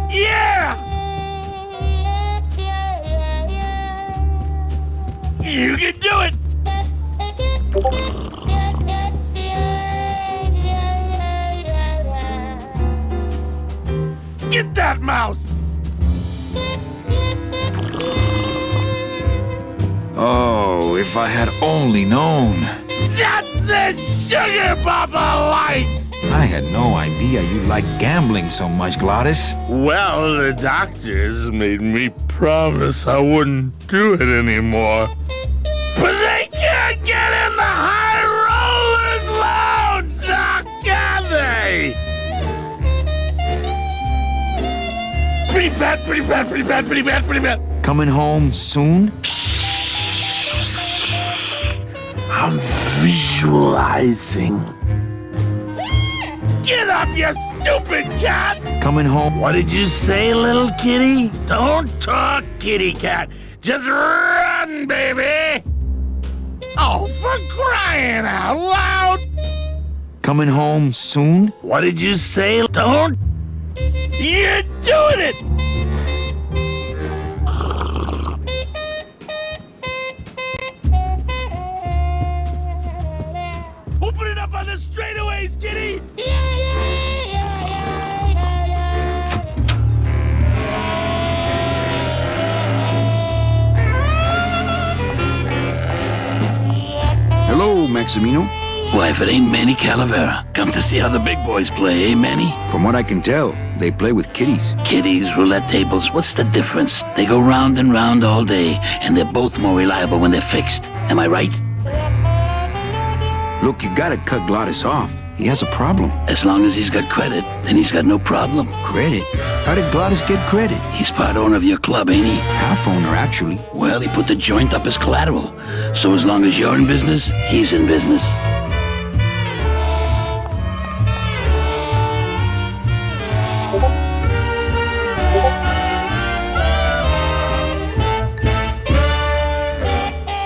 S9: Yeah! You can do it! Get that mouse!
S1: Oh, if I had only known.
S9: That's the sugar Papa likes!
S1: I had no idea you liked gambling so much, Glottis.
S9: Well, the doctors made me promise I wouldn't do it anymore. But they can't get in the high rollers lounge, now can they? Pretty bad.
S1: Coming home soon?
S9: I'm visualizing. Get up, you stupid cat!
S1: Coming home?
S9: What did you say, little kitty? Don't talk, kitty cat. Just run, baby! Oh, for crying out loud!
S1: Coming home soon?
S9: What did you say? Don't... You're doing it! Open it up on the straightaways, kitty!
S1: Hello, Maximino.
S14: Why, if it ain't Manny Calavera, come to see how the big boys play, eh, Manny?
S1: From what I can tell, they play with kitties.
S14: Kitties, roulette tables, what's the difference? They go round and round all day, and they're both more reliable when they're fixed. Am I right?
S1: Look, you gotta cut Glottis off. He has a problem.
S14: As long as he's got credit, then he's got no problem.
S1: Credit? How did Glottis get credit?
S14: He's part owner of your club, ain't he?
S1: Half owner, actually.
S14: Well, he put the joint up as collateral. So as long as you're in business, he's in business.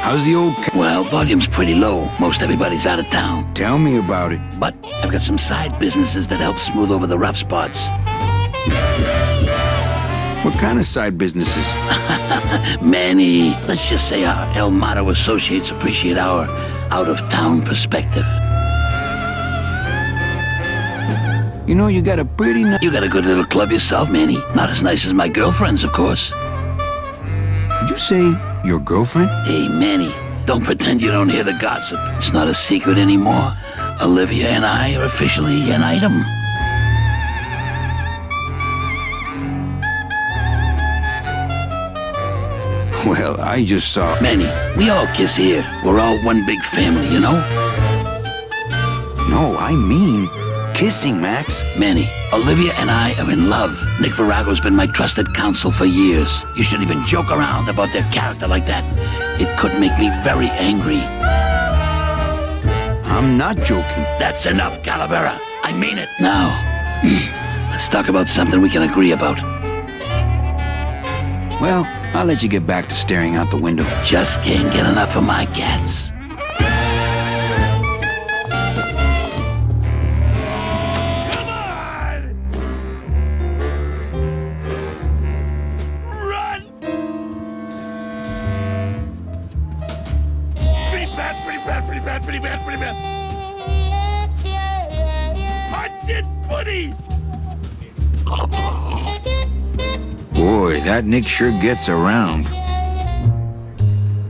S1: How's the old...
S14: Well, volume's pretty low. Most everybody's out of town.
S1: Tell me about it.
S14: But I've got some side businesses that help smooth over the rough spots.
S1: What kind of side businesses?
S14: Many. Let's just say our El Mato associates appreciate our out-of-town perspective.
S1: You know, you got a pretty nice...
S14: You got a good little club yourself, Manny. Not as nice as my girlfriend's, of course.
S1: Did you say your girlfriend?
S14: Hey, Manny, don't pretend you don't hear the gossip. It's not a secret anymore. Olivia and I are officially an item.
S1: Well, I just saw...
S14: Manny, we all kiss here. We're all one big family, you know?
S1: No, I mean kissing, Max.
S14: Manny, Olivia and I are in love. Nick Virago's been my trusted counsel for years. You shouldn't even joke around about their character like that. It could make me very angry.
S1: I'm not joking.
S14: That's enough, Calavera. I mean it. Now, let's talk about something we can agree about.
S1: Well, I'll let you get back to staring out the window.
S14: Just can't get enough of my cats.
S9: Pretty bad. Punch it, buddy!
S1: Boy, that Nick sure gets around.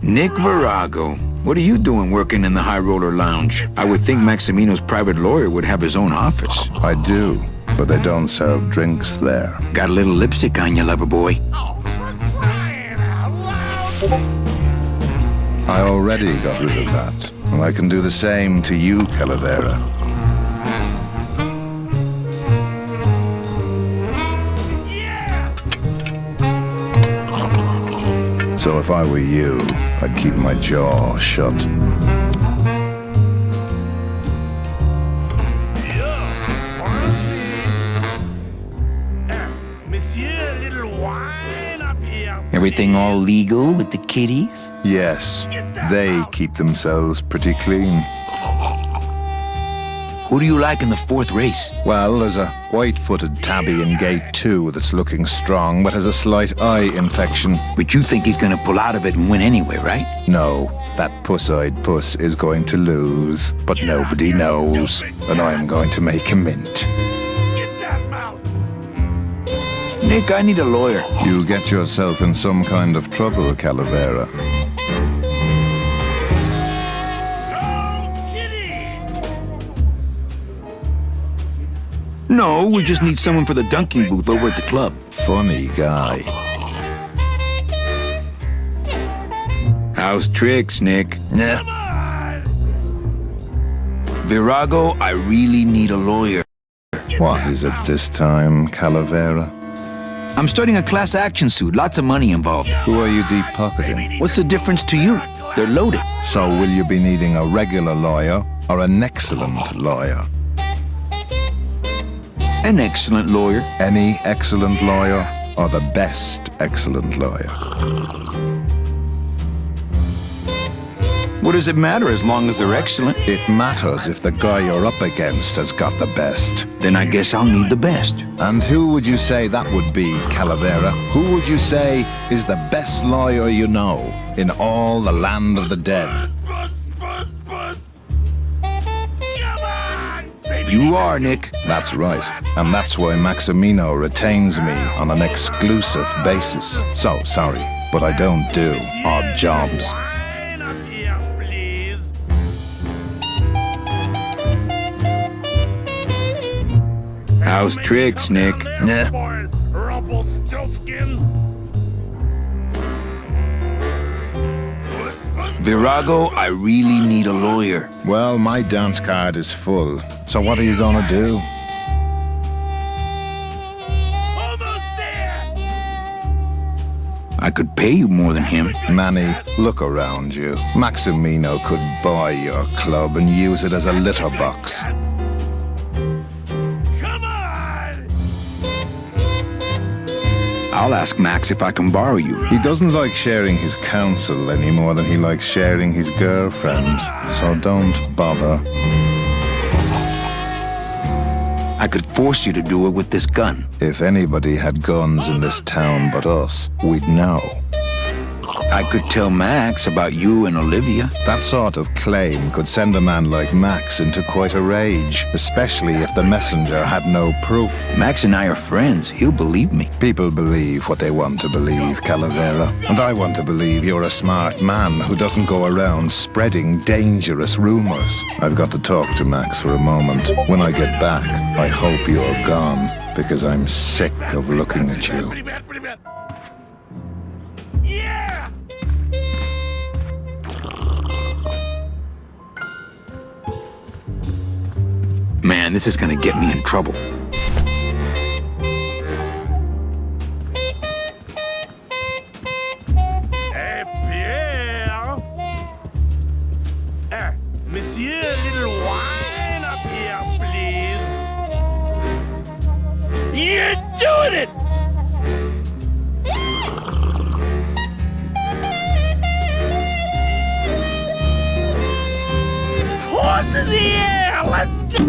S1: Nick Virago. What are you doing working in the High Roller Lounge? I would think Maximino's private lawyer would have his own office.
S12: I do, but they don't serve drinks there.
S1: Got a little lipstick on you, lover boy.
S9: Oh, for crying out loud!
S12: I already got rid of that, and I can do the same to you, Calavera.
S9: Yeah!
S12: So if I were you, I'd keep my jaw shut.
S9: Monsieur, a little wine up here.
S1: Everything all legal with the kitties?
S12: Yes, they keep themselves pretty clean.
S1: Who do you like in the fourth race?
S12: Well, there's a white-footed tabby in gate 2 that's looking strong, but has a slight eye infection.
S1: But you think he's gonna pull out of it and win anyway, right?
S12: No, that puss-eyed puss is going to lose, but nobody knows, and I'm going to make a mint.
S9: Get that mouth!
S1: Nick, I need a lawyer.
S12: You get yourself in some kind of trouble, Calavera.
S1: No, we just need someone for the dunking booth over at the club.
S12: Funny guy.
S1: How's tricks, Nick?
S5: Yeah.
S1: Virago, I really need a lawyer.
S12: What is it this time, Calavera?
S1: I'm starting a class action suit, lots of money involved.
S12: Who are you deep-pocketing?
S1: What's the difference to you? They're loaded.
S12: So will you be needing a regular lawyer or an excellent lawyer?
S1: An excellent lawyer.
S12: Any excellent lawyer or the best excellent lawyer?
S1: What does it matter as long as they're excellent?
S12: It matters if the guy you're up against has got the best.
S1: Then I guess I'll need the best.
S12: And who would you say that would be, Calavera? Who would you say is the best lawyer you know in all the land of the dead?
S1: You are, Nick.
S12: That's right. And that's why Maximino retains me on an exclusive basis. So, sorry, but I don't do odd jobs.
S1: How's tricks, Nick?
S5: Yeah.
S1: Virago, I really need a lawyer.
S12: Well, my dance card is full. So what are you gonna do?
S1: I could pay you more than him.
S12: Manny, look around you. Maximino could buy your club and use it as a litter box.
S1: I'll ask Max if I can borrow you.
S12: He doesn't like sharing his counsel any more than he likes sharing his girlfriend, so don't bother.
S1: I could force you to do it with this gun.
S12: If anybody had guns in this town but us, we'd know.
S1: I could tell Max about you and Olivia.
S12: That sort of claim could send a man like Max into quite a rage, especially if the messenger had no proof.
S1: Max and I are friends. He'll believe me.
S12: People believe what they want to believe, Calavera. And I want to believe you're a smart man who doesn't go around spreading dangerous rumors. I've got to talk to Max for a moment. When I get back, I hope you're gone, because I'm sick of looking at you.
S1: Man, this is gonna get me in trouble.
S9: Hey, Pierre! Monsieur, a little wine up here, please. You're doing it! Horse in the air! Let's go!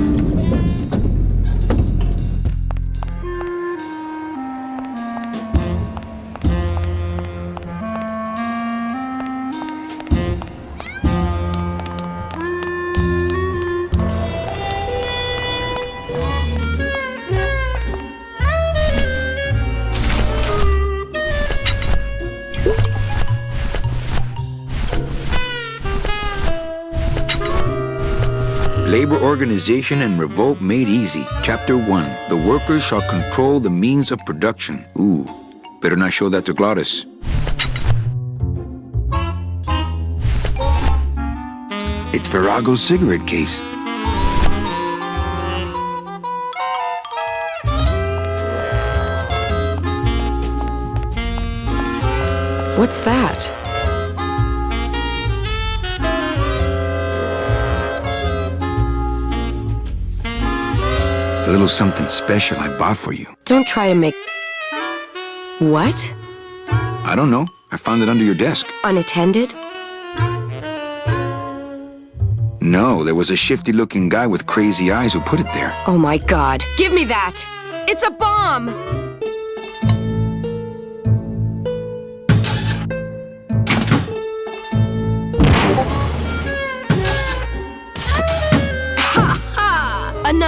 S1: Labor Organization and Revolt Made Easy. Chapter 1. The workers shall control the means of production. Ooh, better not show that to Glottis. It's Virago's cigarette case.
S15: What's that?
S1: A little something special I bought for you.
S15: Don't try to make... What?
S1: I don't know. I found it under your desk.
S15: Unattended?
S1: No, there was a shifty-looking guy with crazy eyes who put it there.
S15: Oh my God. Give me that! It's a bomb!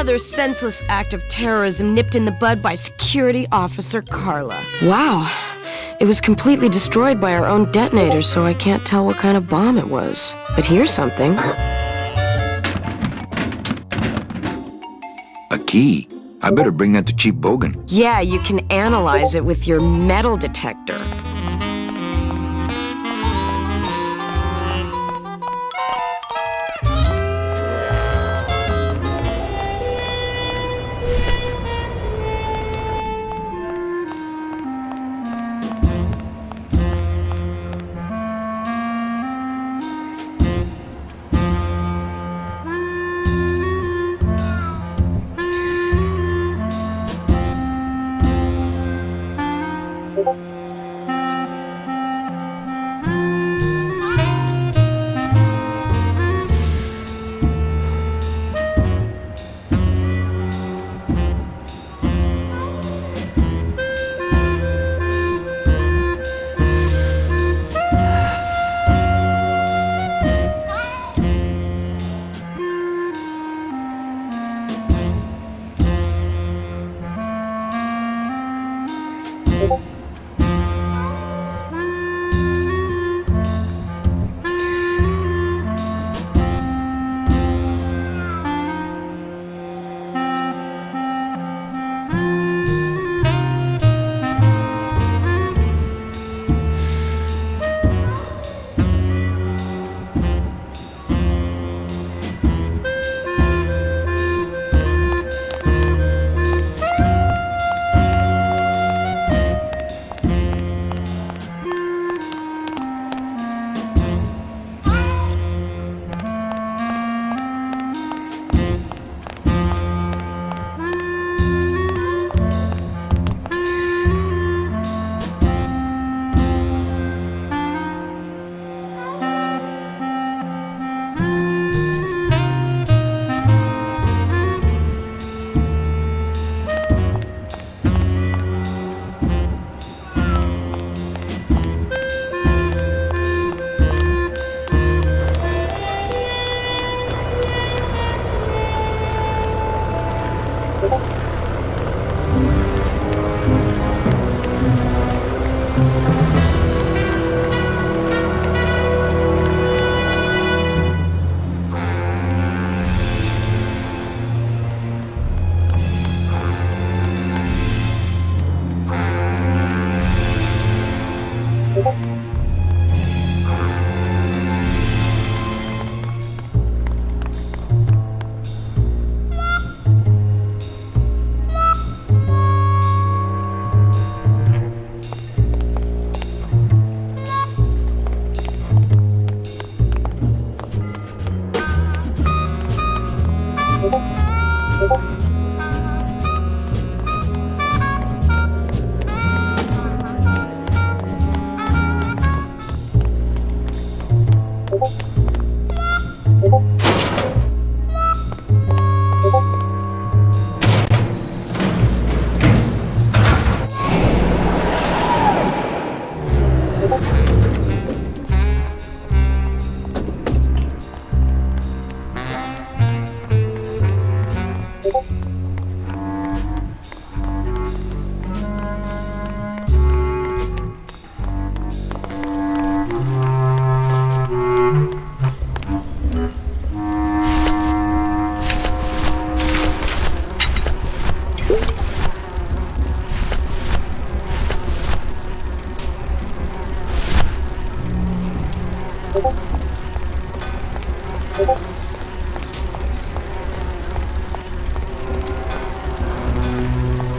S15: Another senseless act of terrorism nipped in the bud by Security Officer Carla. Wow. It was completely destroyed by our own detonator, so I can't tell what kind of bomb it was. But here's something.
S1: A key. I better bring that to Chief Bogan.
S15: Yeah, you can analyze it with your metal detector.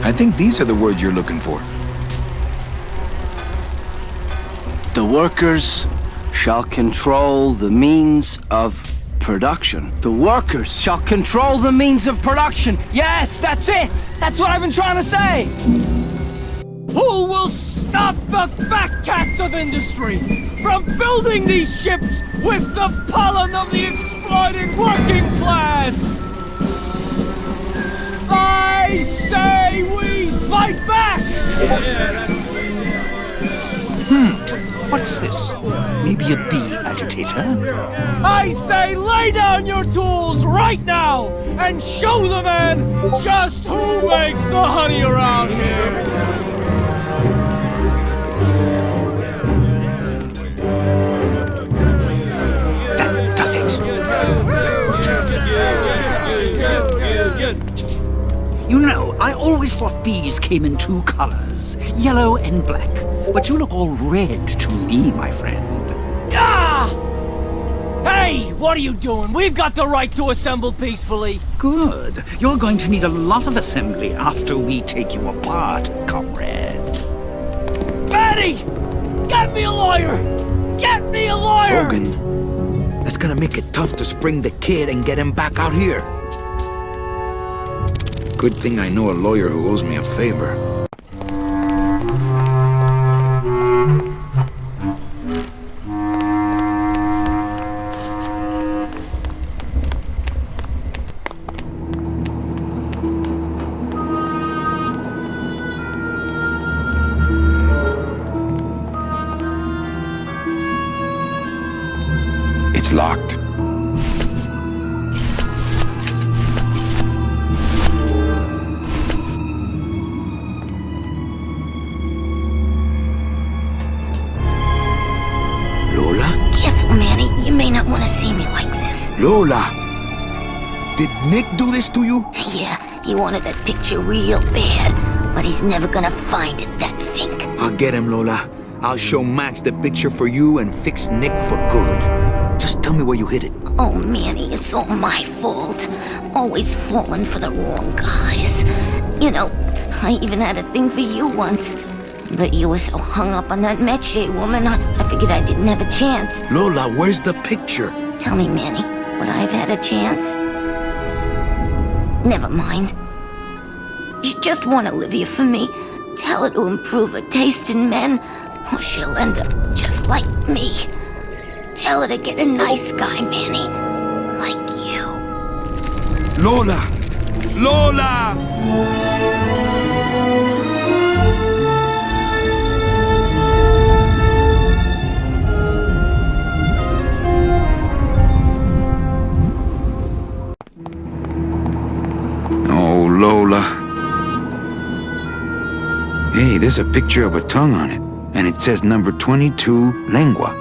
S1: I think these are the words you're looking for.
S16: The workers shall control the means of production. The workers shall control the means of production. Yes, that's it. That's what I've been trying to say.
S6: Who will stop the fat cats of industry from building these ships with the pollen of the exploited working class? I say we fight back!
S11: What's this? Maybe be a bee agitator.
S6: I say lay down your tools right now and show the man just who makes the honey around here.
S11: That does it. You know, I always thought bees came in two colors, yellow and black. But you look all red to me, my friend.
S6: Ah! Hey, what are you doing? We've got the right to assemble peacefully.
S11: Good. You're going to need a lot of assembly after we take you apart, comrade.
S6: Manny! Get me a lawyer! Get me a lawyer!
S1: Logan, that's gonna make it tough to spring the kid and get him back out here. Good thing I know a lawyer who owes me a favor. It's locked.
S17: You may not want to see me like this.
S1: Lola! Did Nick do this to you?
S17: Yeah, he wanted that picture real bad, but he's never gonna find it, that fink.
S1: I'll get him, Lola. I'll show Max the picture for you and fix Nick for good. Just tell me where you hid it.
S17: Oh, Manny, it's all my fault. Always falling for the wrong guys. You know, I even had a thing for you once. But you were so hung up on that Meche woman, I figured I didn't have a chance.
S1: Lola, where's the picture?
S17: Tell me, Manny, would I have had a chance? Never mind. You just want Olivia for me. Tell her to improve her taste in men, or she'll end up just like me. Tell her to get a nice guy, Manny. Like you.
S1: Lola! Lola! Oh, Lola. Hey, there's a picture of a tongue on it, and it says number 22, lengua.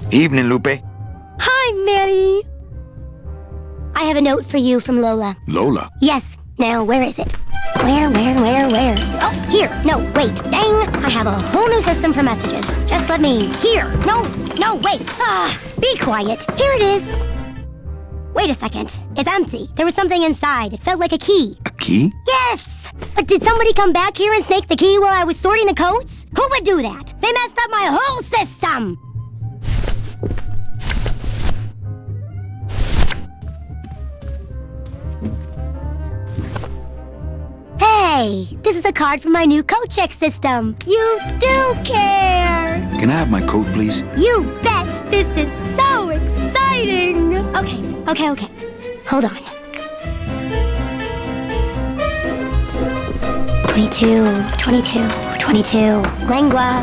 S1: Evening, Lupe.
S3: Hi, Manny. I have a note for you from Lola.
S1: Lola?
S3: Yes. Now, where is it? Where? Oh, here. No, wait. Dang. I have a whole new system for messages. Just let me... Here. No, wait. Be quiet. Here it is. Wait a second. It's empty. There was something inside. It felt like a key.
S1: A key?
S3: Yes! But did somebody come back here and snake the key while I was sorting the coats? Who would do that? They messed up my whole system! Hey, this is a card from my new coat check system. You do care!
S1: Can I have my coat, please?
S3: You bet! This is so exciting! Okay. Hold on. 22. Lengua.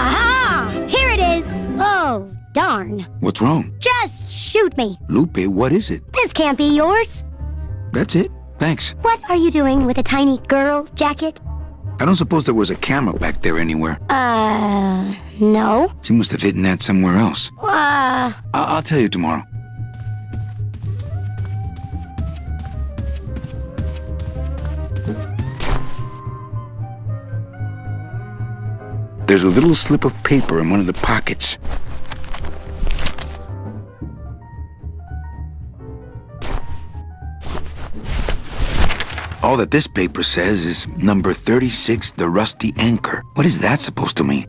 S3: Aha! Here it is! Oh, darn.
S1: What's wrong?
S3: Just shoot me.
S1: Lupe, what is it?
S3: This can't be yours.
S1: That's it. Thanks.
S3: What are you doing with a tiny girl jacket?
S1: I don't suppose there was a camera back there anywhere.
S3: No.
S1: She must have hidden that somewhere else. I'll tell you tomorrow. There's a little slip of paper in one of the pockets. All that this paper says is number 36, the Rusty Anchor. What is that supposed to mean?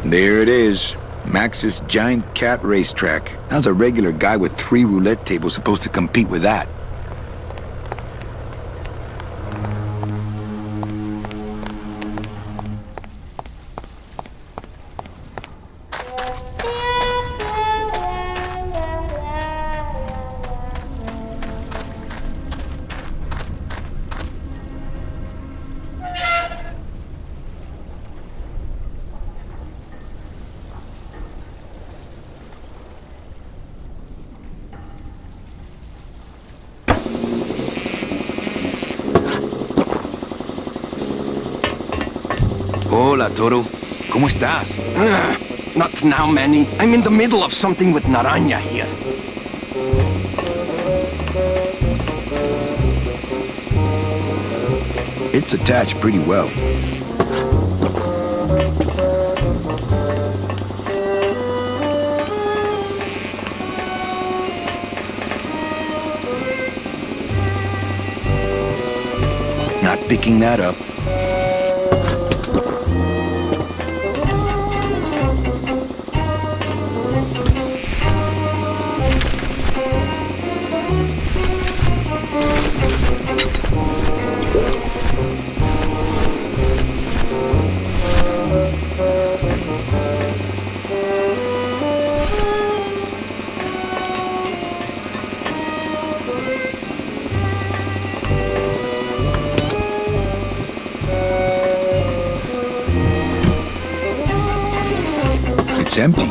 S1: There it is. Max's giant cat racetrack. How's a regular guy with 3 roulette tables supposed to compete with that? Hola, Toro. ¿Cómo estás?
S16: Not now, Manny. I'm in the middle of something with Naranja here.
S1: It's attached pretty well. Not picking that up. It's empty.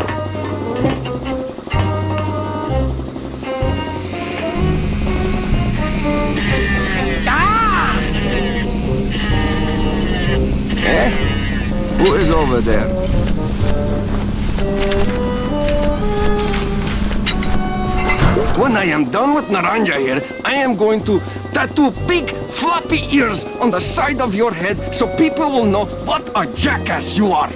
S16: Who is over there? When I am done with Naranja here, I am going to tattoo big floppy ears on the side of your head so people will know what a jackass you are.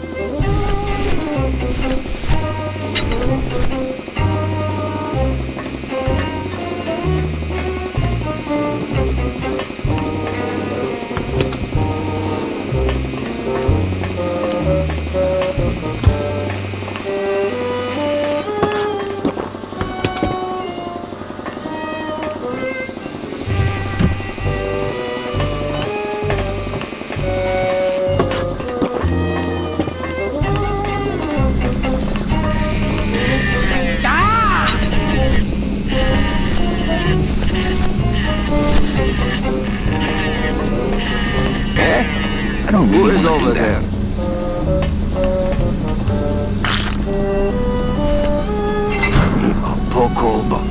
S1: I don't really
S16: Who is over there?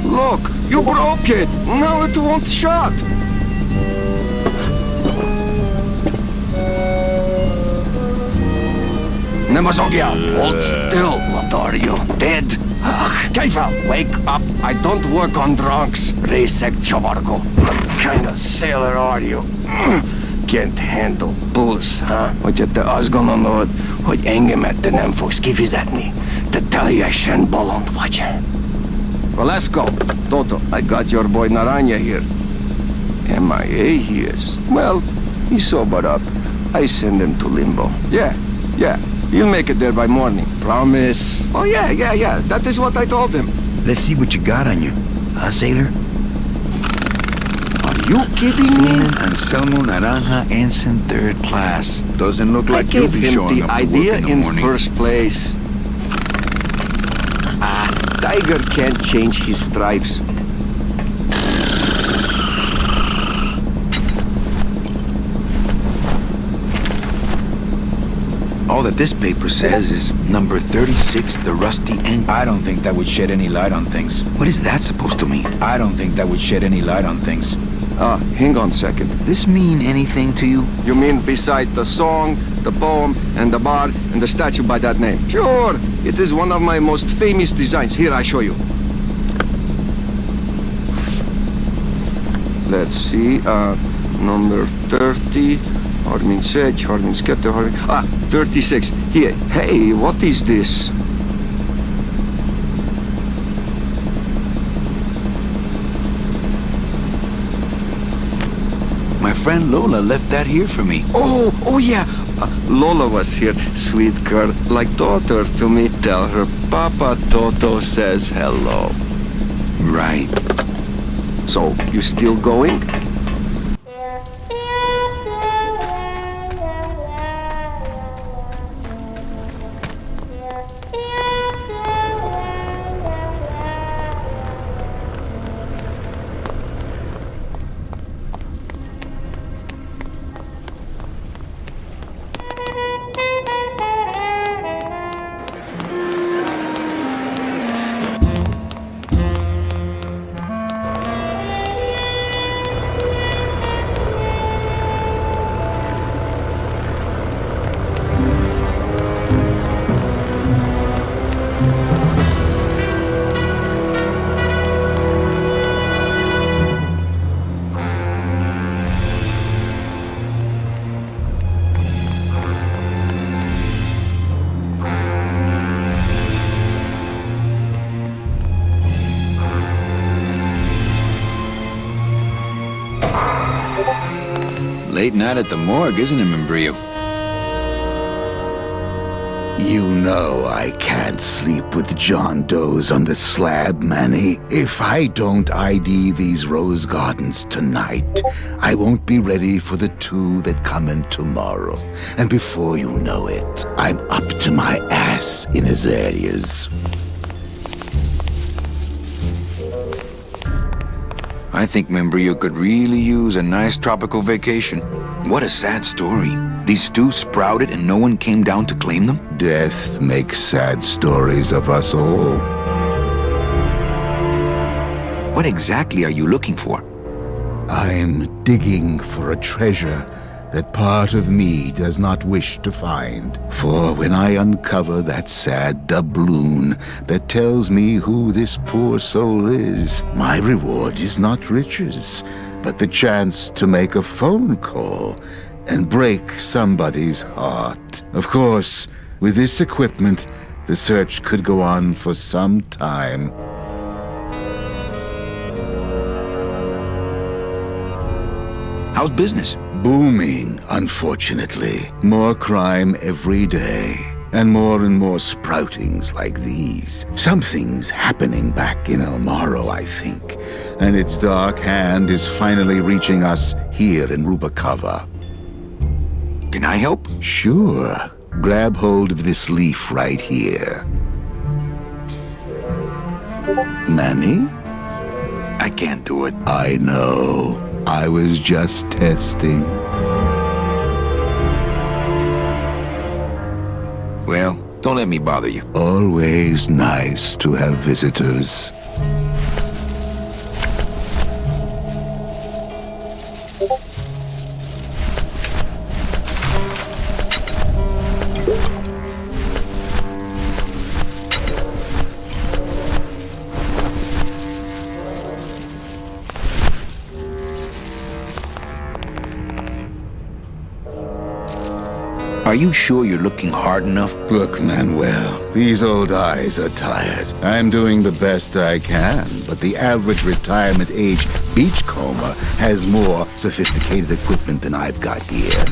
S16: Look, you broke it. Now it won't shut. Nemazogia, hold still. What are you, dead? Keifa, wake up. I don't work on drunks. Resek Chavargo. What kind of sailor are you? Can't handle booze, huh? Hogy te azt gondolod, hogy engemet te nem fogsz kifizetni? Te teljesen bolond vagy. Well, let's go. Toto, I got your boy Naranja here. MIA he is. Well, he sobered up. I send him to Limbo. Yeah. He'll make it there by morning. Promise. Oh, yeah. That is what I told him.
S1: Let's see what you got on you. Huh, sailor?
S16: Are you kidding me?
S1: Seaman Anselmo Naranja, ensign 3rd class. Doesn't look like
S16: I
S1: you'll
S16: gave
S1: be
S16: him
S1: showing
S16: the
S1: up to
S16: idea
S1: work in the
S16: in
S1: morning.
S16: first place. Tiger can't change his stripes.
S1: All that this paper says is number 36, the Rusty Ink.
S18: I don't think that would shed any light on things.
S1: What is that supposed to mean?
S18: I don't think that would shed any light on things.
S16: Hang on a second.
S1: This mean anything to you?
S16: You mean beside the song, the poem, and the bar, and the statue by that name? Sure! It is one of my most famous designs. Here, I show you. Let's see, number 30, Harmin Sech, Harmin Skette, 36. Here, hey, what is this?
S1: My friend Lola left that here for me.
S16: Oh yeah, Lola was here, sweet girl, like daughter to me. Tell her Papa Toto says hello.
S1: Right.
S16: So, you still going?
S18: Late night at the morgue, isn't it, Membrillo?
S1: You know I can't sleep with John Doe's on the slab, Manny. If I don't ID these rose gardens tonight, I won't be ready for the 2 that come in tomorrow. And before you know it, I'm up to my ass in azaleas.
S18: I think Membrillo could really use a nice tropical vacation.
S1: What a sad story. These stews sprouted and no one came down to claim them? Death makes sad stories of us all. What exactly are you looking for? I'm digging for a treasure that part of me does not wish to find. For when I uncover that sad doubloon that tells me who this poor soul is, my reward is not riches, but the chance to make a phone call and break somebody's heart. Of course, with this equipment, the search could go on for some time. How's business? Booming, unfortunately. More crime every day. And more sproutings like these. Something's happening back in El Morro, I think. And its dark hand is finally reaching us here in Rubacava. Can I help? Sure. Grab hold of this leaf right here. Manny? I can't do it. I know. I was just testing. Well, don't let me bother you. Always nice to have visitors. Are you sure you're looking hard enough? Look, Manuel, these old eyes are tired. I'm doing the best I can, but the average retirement age beachcomber has more sophisticated equipment than I've got here.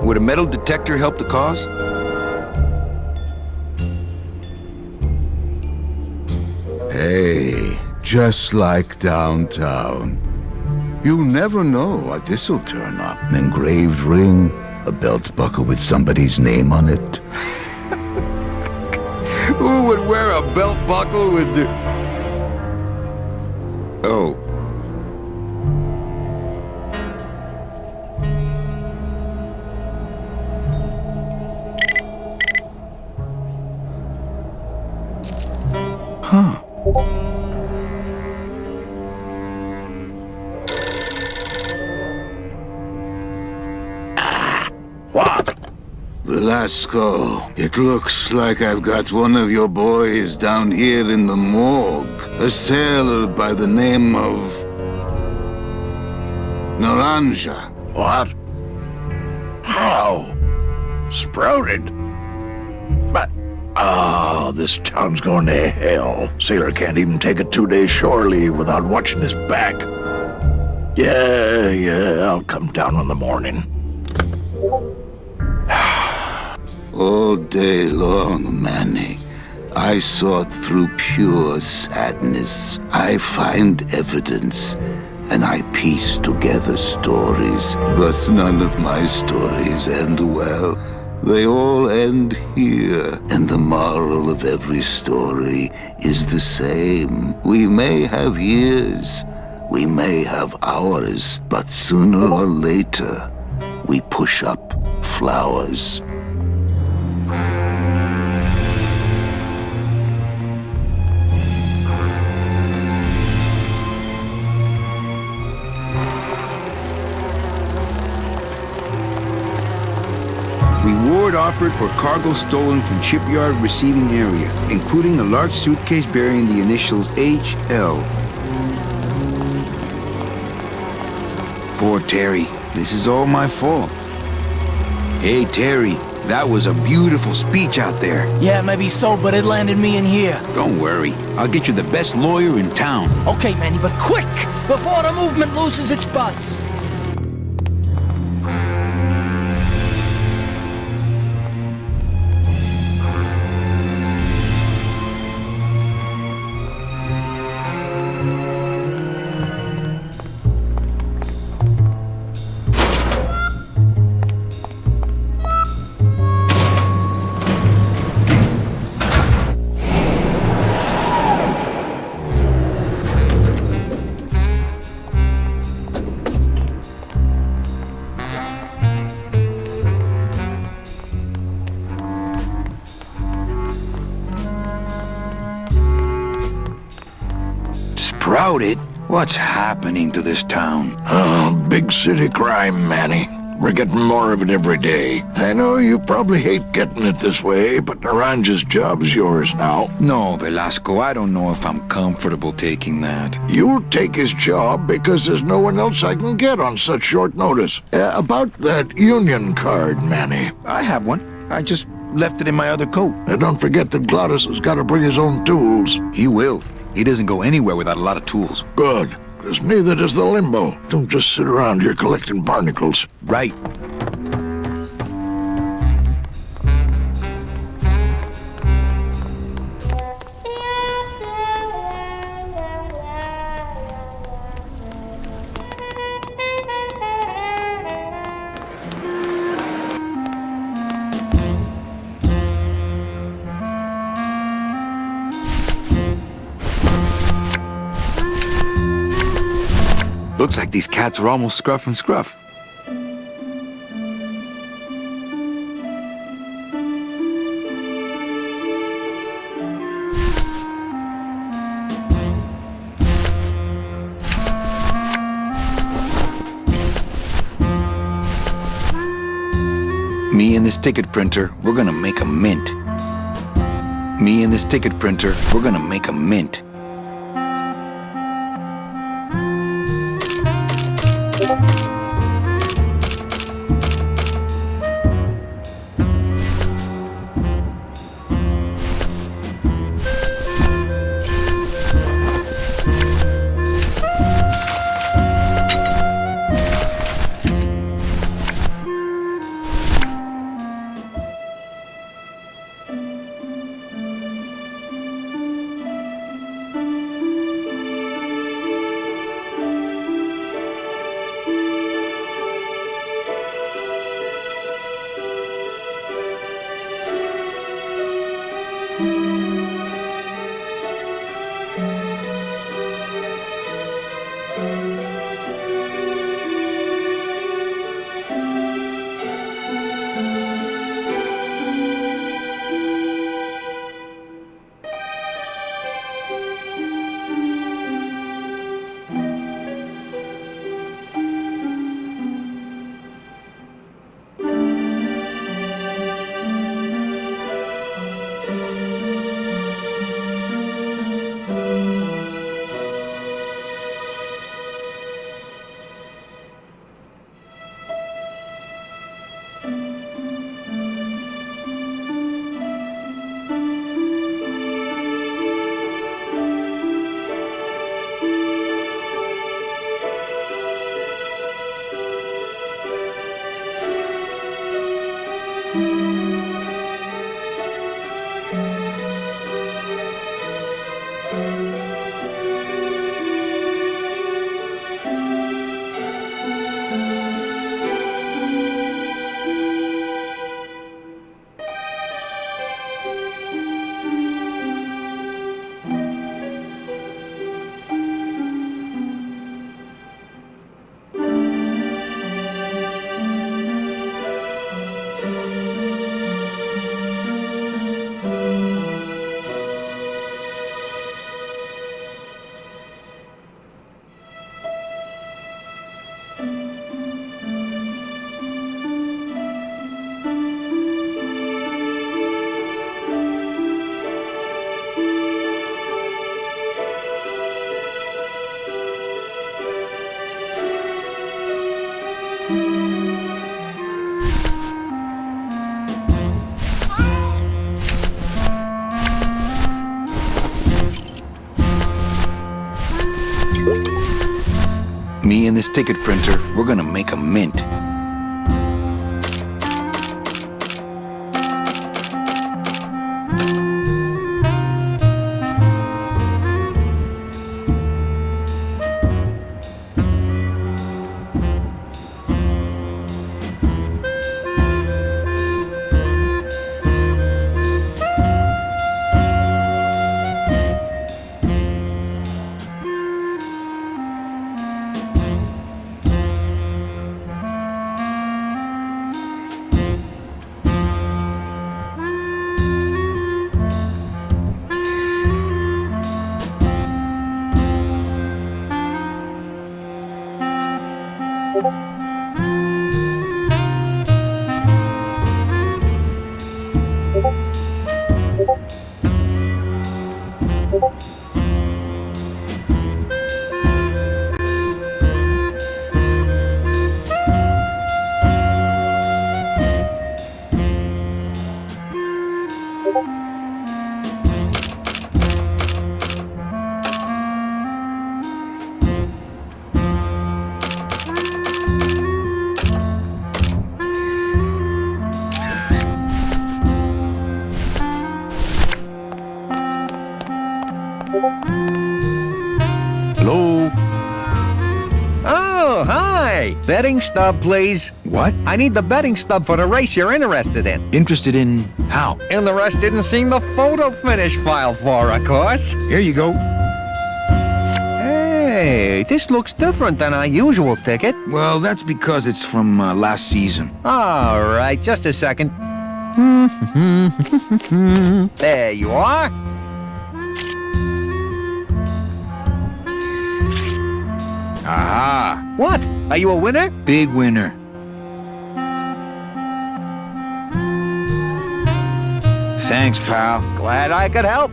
S1: Would a metal detector help the cause? Hey, just like downtown. You never know what this'll turn up. An engraved ring, a belt buckle with somebody's name on it. Who would wear a belt buckle with the... Oh. Huh.
S5: What?
S1: Velasco, it looks like I've got one of your boys down here in the morgue. A sailor by the name of... Naranja.
S5: What? How? Sprouted? But... Oh, this town's going to hell. Sailor can't even take a 2-day shore leave without watching his back. Yeah, I'll come down in the morning.
S1: All day long, Manny, I sought through pure sadness. I find evidence, and I piece together stories. But none of my stories end well. They all end here, and the moral of every story is the same. We may have years, we may have hours, but sooner or later, we push up flowers.
S18: Reward offered for cargo stolen from shipyard receiving area, including a large suitcase bearing the initials HL. Poor Terry, this is all my fault. Hey Terry, that was a beautiful speech out there.
S6: Yeah, maybe so, but it landed me in here.
S18: Don't worry, I'll get you the best lawyer in town.
S6: Okay, Manny, but quick, before the movement loses its buzz.
S1: Sprouted? What's happening to this town?
S5: Oh, big city crime, Manny. We're getting more of it every day. I know you probably hate getting it this way, but Naranja's job's yours now.
S18: No, Velasco, I don't know if I'm comfortable taking that.
S5: You'll take his job because there's no one else I can get on such short notice. About that union card, Manny.
S18: I have one. I just left it in my other coat.
S5: And don't forget that Glottis has got to bring his own tools.
S18: He will. He doesn't go anywhere without a lot of tools.
S5: Good, because neither does the Limbo. Don't just sit around here collecting barnacles.
S18: Right. Looks like these cats are almost scruff and scruff. Me and this ticket printer, we're gonna make a mint. Me and this ticket printer, we're gonna make a mint. Me and this ticket printer, we're gonna make a mint. Hello?
S19: Oh, hi! Betting stub, please.
S18: What?
S19: I need the betting stub for the race you're interested in.
S18: Interested in how?
S19: And the rest didn't seem the photo finish file for, of course.
S18: Here you go.
S19: Hey, this looks different than our usual ticket.
S18: Well, that's because it's from last season.
S19: All right, just a second. There you are.
S18: Aha!
S19: What? Are you a winner?
S18: Big winner. Thanks, pal.
S19: Glad I could help.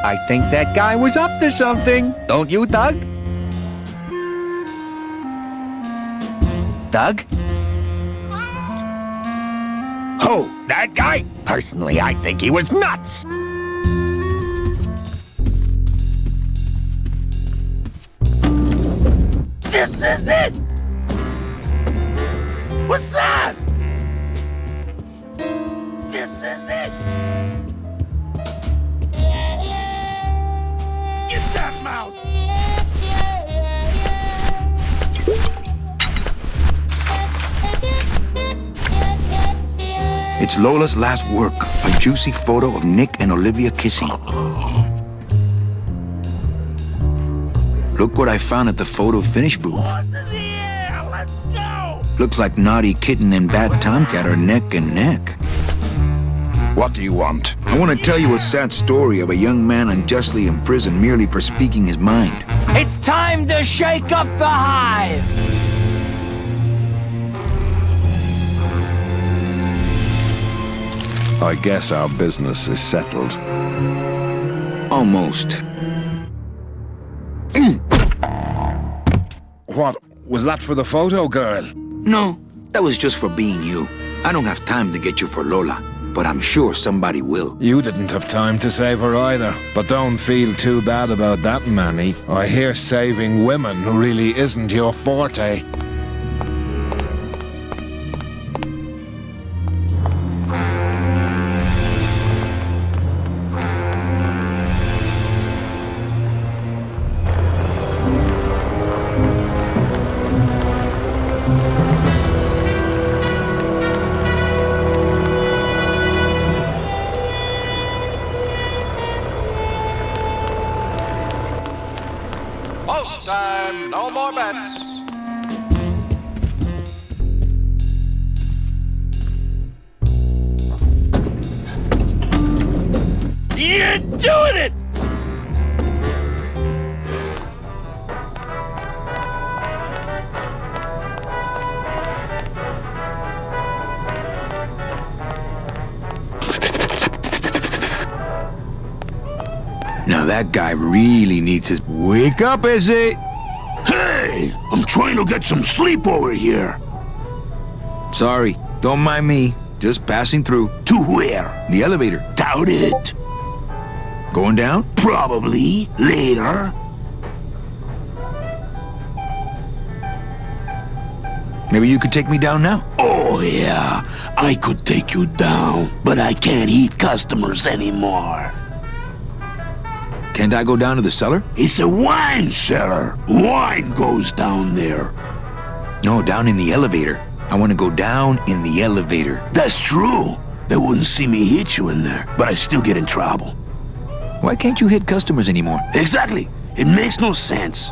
S19: I think that guy was up to something. Don't you, Doug? Doug? Oh, that guy? Personally, I think he was nuts.
S11: This is it! What's that? This is it! Get that mouse!
S1: It's Lola's last work, a juicy photo of Nick and Olivia kissing. Look what I found at the photo finish booth. Looks like Naughty Kitten and Bad Tomcat are neck and neck.
S12: What do you want?
S1: I want to tell you a sad story of a young man unjustly imprisoned merely for speaking his mind.
S6: It's time to shake up the hive!
S12: I guess our business is settled.
S1: Almost.
S12: What? Was that for the photo girl?
S1: No, that was just for being you. I don't have time to get you for Lola, but I'm sure somebody will.
S12: You didn't have time to save her either. But don't feel too bad about that, Manny. I hear saving women really isn't your forte.
S7: Post time, no more bets.
S9: You're doing it!
S1: Now that guy really needs his... Wake up, Izzy!
S5: Hey! I'm trying to get some sleep over here.
S1: Sorry, don't mind me. Just passing through.
S5: To where?
S1: The elevator.
S5: Doubt it.
S1: Going down?
S5: Probably. Later.
S1: Maybe you could take me down now.
S5: Oh, yeah. I could take you down, but I can't eat customers anymore.
S1: Can't I go down to the cellar?
S5: It's a wine cellar. Wine goes down there.
S1: No, down in the elevator. I want to go down in the elevator.
S5: That's true. They wouldn't see me hit you in there, but I still get in trouble.
S1: Why can't you hit customers anymore?
S5: Exactly. It makes no sense.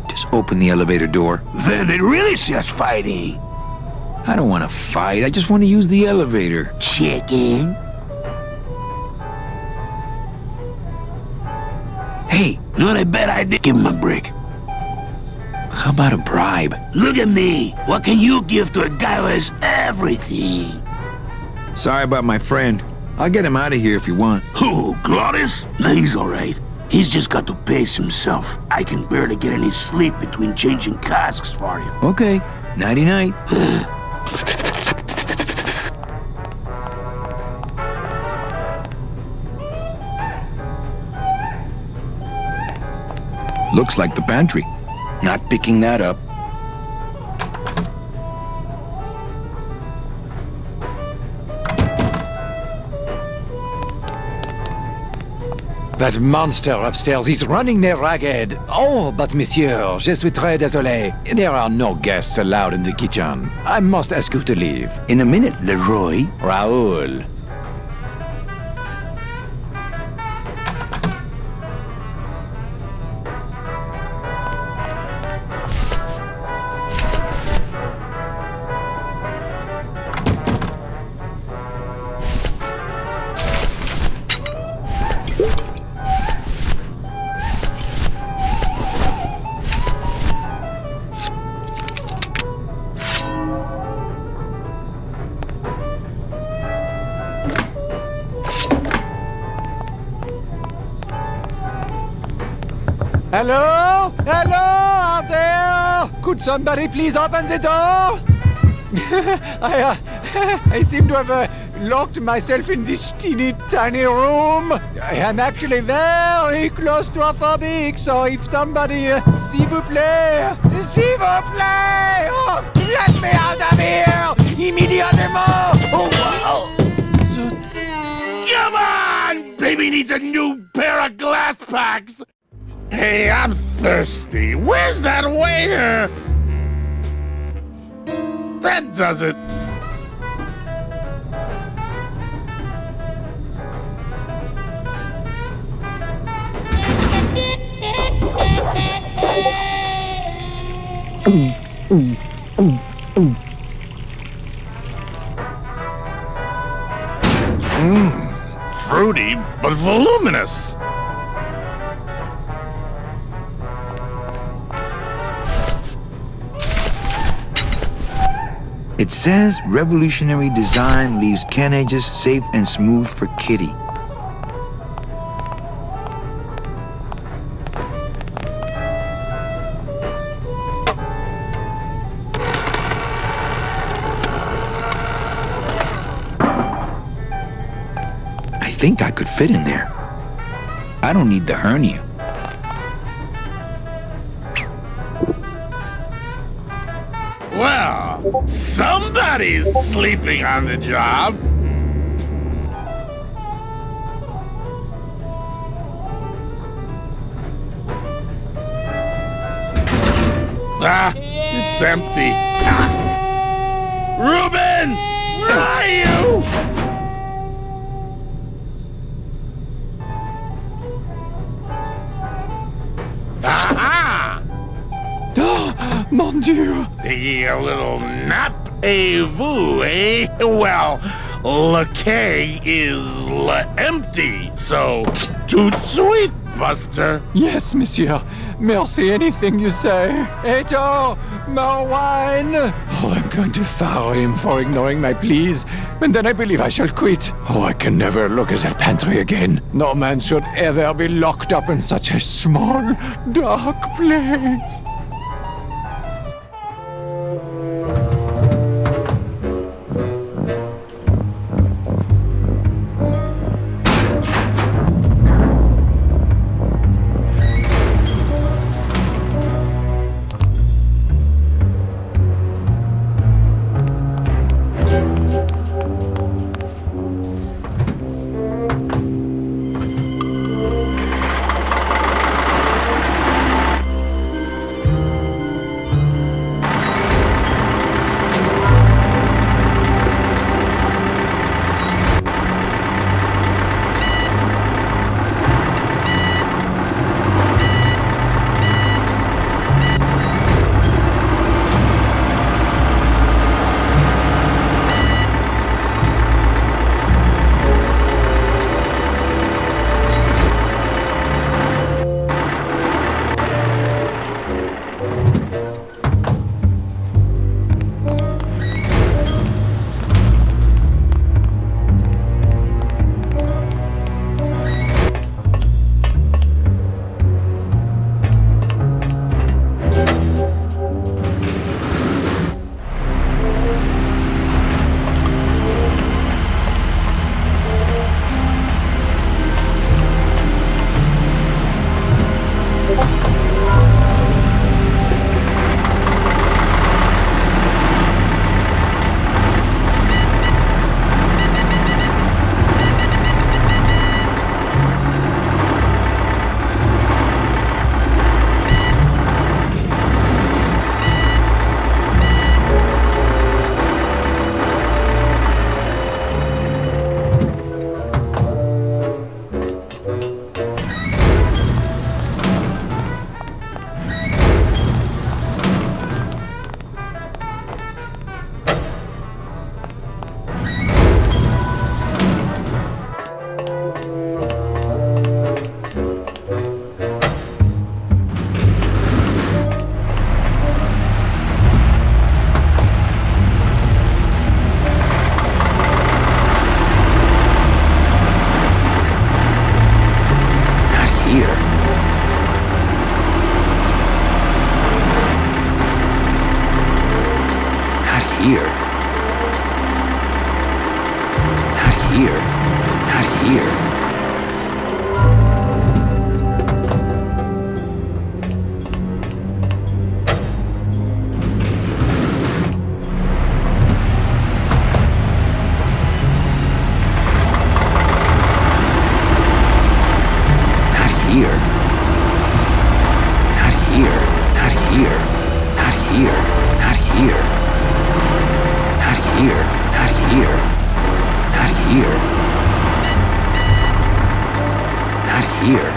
S1: Just open the elevator door.
S5: Then they really see us fighting.
S1: I don't want to fight. I just want to use the elevator.
S5: Chicken.
S1: Hey,
S5: not a bad idea. Give him a break.
S1: How about a bribe?
S5: Look at me. What can you give to a guy who has everything?
S1: Sorry about my friend. I'll get him out of here if you want.
S5: Who, Glottis? Nah, he's alright. He's just got to pace himself. I can barely get any sleep between changing casks for him.
S1: Okay. Nighty-night. Looks like the pantry. Not picking that up.
S8: That monster upstairs is running me ragged. Oh, but monsieur, je suis très désolé. There are no guests allowed in the kitchen. I must ask you to leave.
S1: In a minute, Leroy.
S8: Raoul. Hello? Hello out there? Could somebody please open the door? I seem to have locked myself in this teeny tiny room. I am actually very claustrophobic, so if somebody, s'il vous plaît, oh, let me out of here immediately! Oh.
S9: Come on! Baby needs a new pair of glass packs! Hey, I'm thirsty. Where's that waiter? That does it.
S18: It says revolutionary design leaves Ken edges safe and smooth for Kitty. I think I could fit in there. I don't need the hernia.
S9: Well, somebody's sleeping on the job. Ah, it's empty. Ah. Reuben! Where are you? Aha!
S8: Mon Dieu!
S9: Taking a little nap, vous, eh? Well, le keg is empty, so toot sweet, Buster.
S8: Yes, monsieur. Merci, anything you say. Eto, more wine. Oh, I'm going to fire him for ignoring my pleas, and then I believe I shall quit. Oh, I can never look at that pantry again. No man should ever be locked up in such a small, dark place.
S18: here. Not here. Not here. Not here. Not here. Not here. Not here. Not here. Not here. Not here. Not here. Not here.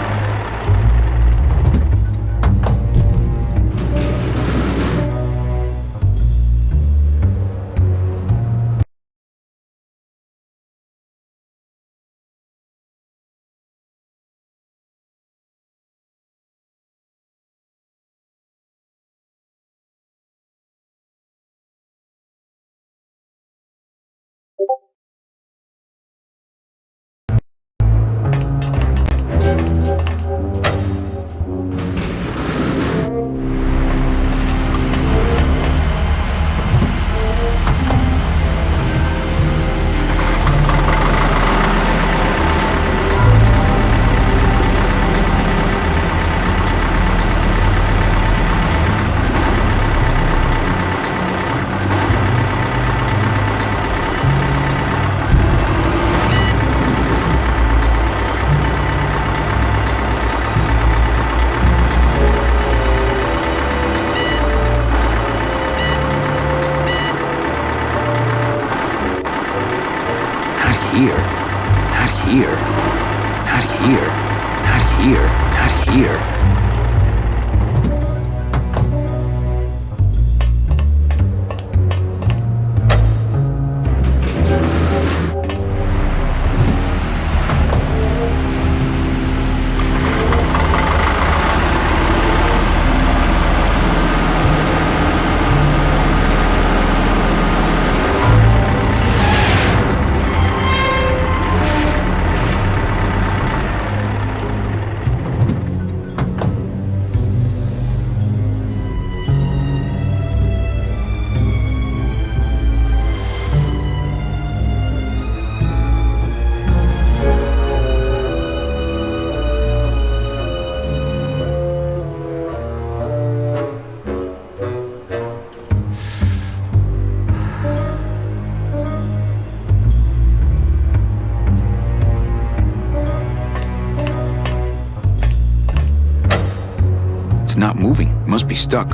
S18: moving. Must be stuck.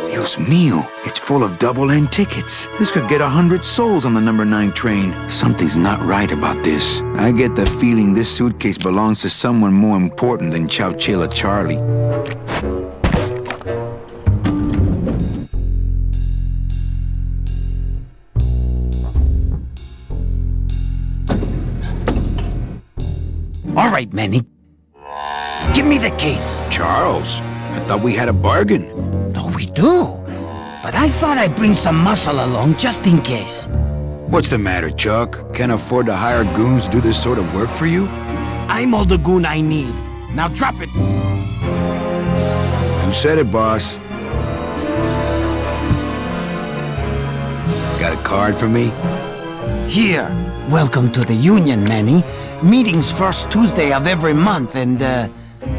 S18: Dios mío, it's full of double-end tickets. This could get 100 souls on the number 9 train. Something's not right about this. I get the feeling this suitcase belongs to someone more important than Chowchilla Charlie.
S10: All right, Manny. Give me the case.
S18: Charles, I thought we had a bargain.
S10: Oh, we do. But I thought I'd bring some muscle along just in case.
S18: What's the matter, Chuck? Can't afford to hire goons to do this sort of work for you?
S10: I'm all the goon I need. Now drop it.
S18: You said it, boss. Got a card for me?
S10: Here. Welcome to the Union, Manny. Meetings first Tuesday of every month, and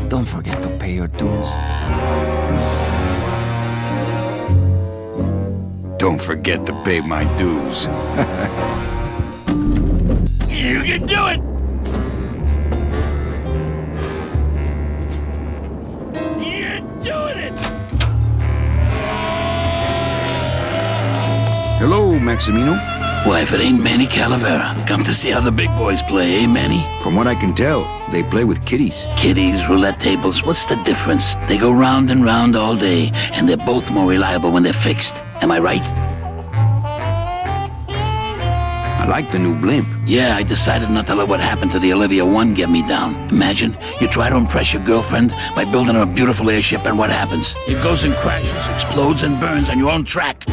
S10: don't forget to pay your dues.
S18: Don't forget to pay my dues.
S11: You can do it! You're doing it!
S18: Hello, Maximino.
S14: Why, if it ain't Manny Calavera, come to see how the big boys play, eh, Manny?
S18: From what I can tell, they play with kiddies.
S14: Kiddies, roulette tables, what's the difference? They go round and round all day, and they're both more reliable when they're fixed. Am I right?
S18: I like the new blimp.
S14: Yeah, I decided not to let what happened to the Olivia 1 get me down. Imagine, you try to impress your girlfriend by building her a beautiful airship, and what happens? It goes and crashes, explodes and burns on your own track.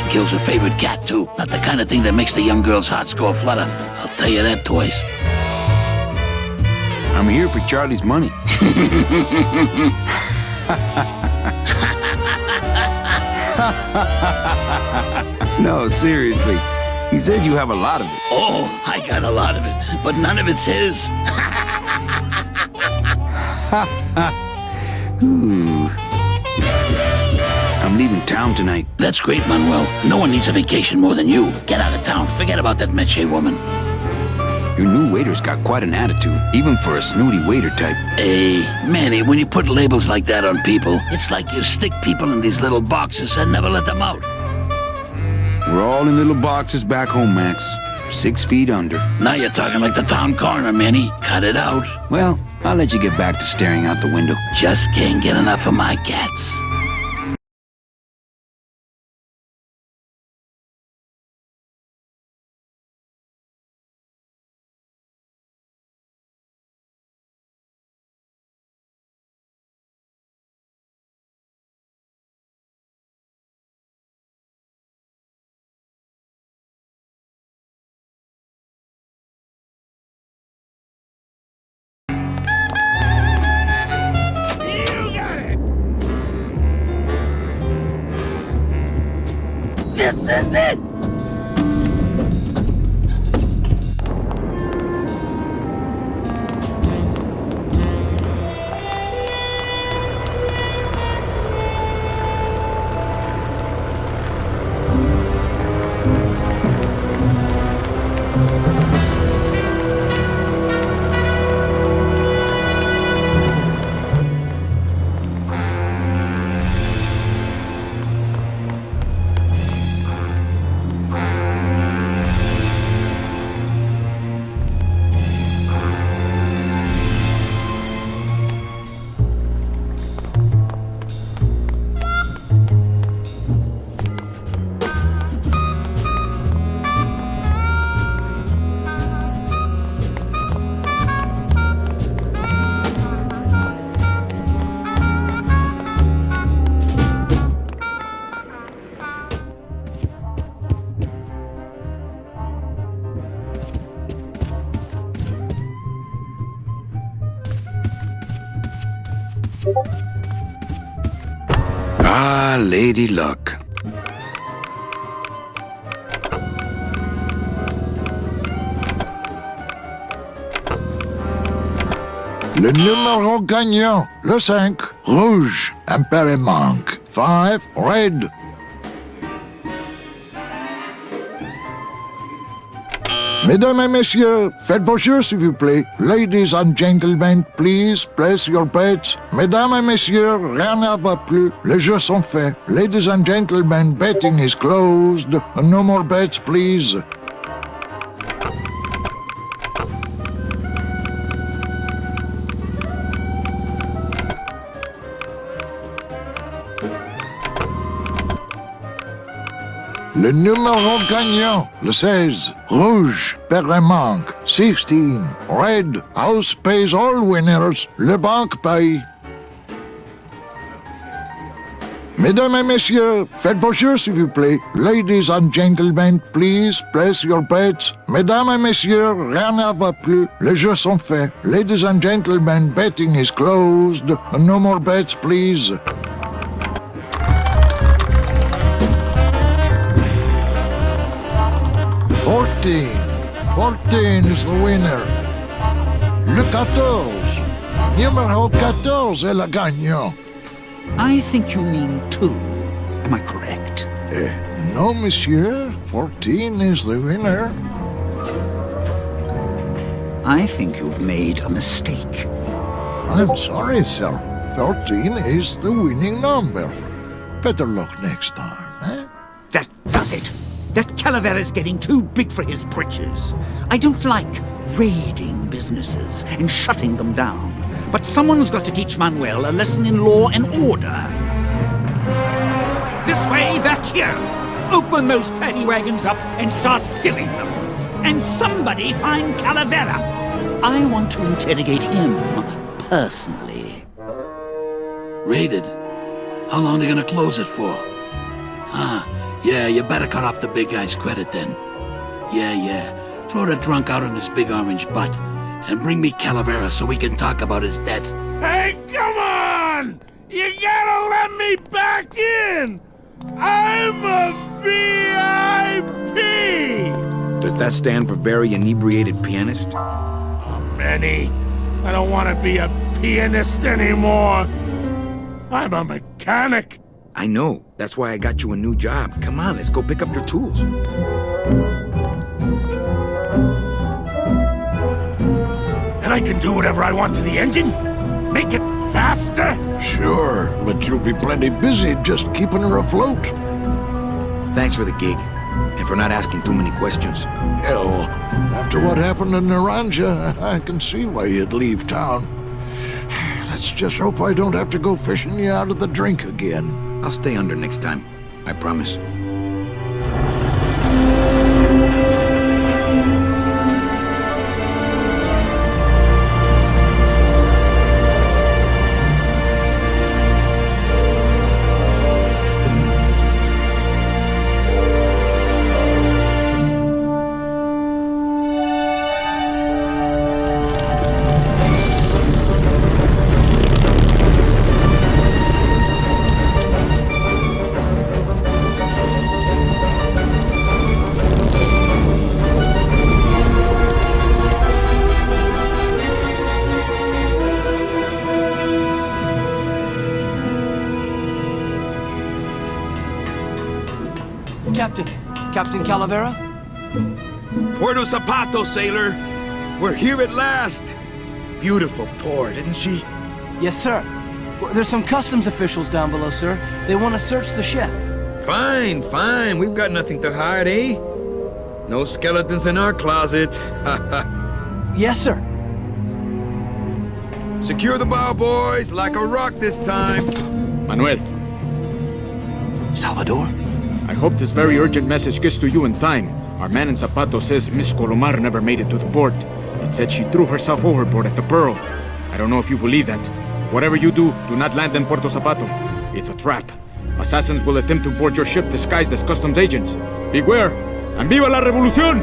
S14: Kills her favorite cat, too. Not the kind of thing that makes the young girl's hearts go a-flutter. I'll tell you that, toys.
S18: I'm here for Charlie's money. No, seriously. He said you have a lot of it.
S14: Oh, I got a lot of it, but none of it's his.
S18: Ooh. I'm leaving town tonight.
S14: That's great, Manuel. No one needs a vacation more than you. Get out of town. Forget about that Meche woman.
S18: Your new waiter's got quite an attitude, even for a snooty waiter type.
S14: Hey, Manny, when you put labels like that on people, it's like you stick people in these little boxes and never let them out.
S18: We're all in little boxes back home, Max. 6 feet under.
S14: Now you're talking like the town coroner, Manny. Cut it out.
S18: Well, I'll let you get back to staring out the window.
S14: Just can't get enough of my cats. This is it!
S18: Ah, Lady Luck.
S5: Le numéro gagnant, le 5, rouge, impère manque. 5, red. Mesdames et messieurs, faites vos jeux s'il vous plaît. Ladies and gentlemen, please place your bets. Mesdames et messieurs, rien ne va plus. Les jeux sont faits. Ladies and gentlemen, betting is closed. No more bets, please. Le numéro gagnant, le 16, rouge, perd un manque. 16, red, house pays all winners, le banque paye. Mesdames et messieurs, faites vos jeux s'il vous plaît. Ladies and gentlemen, please place your bets. Mesdames et messieurs, rien ne va plus. Les jeux sont faits. Ladies and gentlemen, betting is closed. No more bets, please. Fourteen is the winner. Le 14. Numéro 14 est le gagnant.
S11: I think you mean 2. Am I correct?
S5: No, monsieur. 14 is the winner.
S11: I think you've made a mistake.
S5: I'm sorry, sir. 14 is the winning number. Better luck next time, eh?
S11: That does it. That Calavera's getting too big for his britches. I don't like raiding businesses and shutting them down. But someone's got to teach Manuel a lesson in law and order. This way, back here. Open those paddy wagons up and start filling them. And somebody find Calavera. I want to interrogate him personally.
S14: Raided? How long are they gonna close it for? Yeah, you better cut off the big guy's credit then. Yeah. Throw the drunk out on his big orange butt. And bring me Calavera so we can talk about his debt.
S9: Hey, come on! You gotta let me back in! I'm a VIP!
S18: Does that stand for very inebriated pianist?
S9: Oh, Manny, I don't want to be a pianist anymore. I'm a mechanic.
S18: I know. That's why I got you a new job. Come on, let's go pick up your tools.
S9: And I can do whatever I want to the engine? Make it faster?
S5: Sure, but you'll be plenty busy just keeping her afloat.
S18: Thanks for the gig, and for not asking too many questions.
S5: Hell, after what happened in Naranja, I can see why you'd leave town. Let's just hope I don't have to go fishing you out of the drink again.
S18: I'll stay under next time. I promise.
S16: Captain Calavera?
S18: Puerto Zapato, sailor! We're here at last! Beautiful port, isn't she?
S16: Yes, sir. There's some customs officials down below, sir. They want to search the ship.
S18: Fine. We've got nothing to hide, eh? No skeletons in our closet.
S16: Yes, sir.
S18: Secure the bow, boys, like a rock this time.
S2: Manuel.
S11: Salvador?
S2: I hope this very urgent message gets to you in time. Our man in Zapato says Miss Colomar never made it to the port. It said she threw herself overboard at the Pearl. I don't know if you believe that. Whatever you do not land in Puerto Zapato. It's a trap. Assassins will attempt to board your ship disguised as customs agents. Beware, and viva la revolución!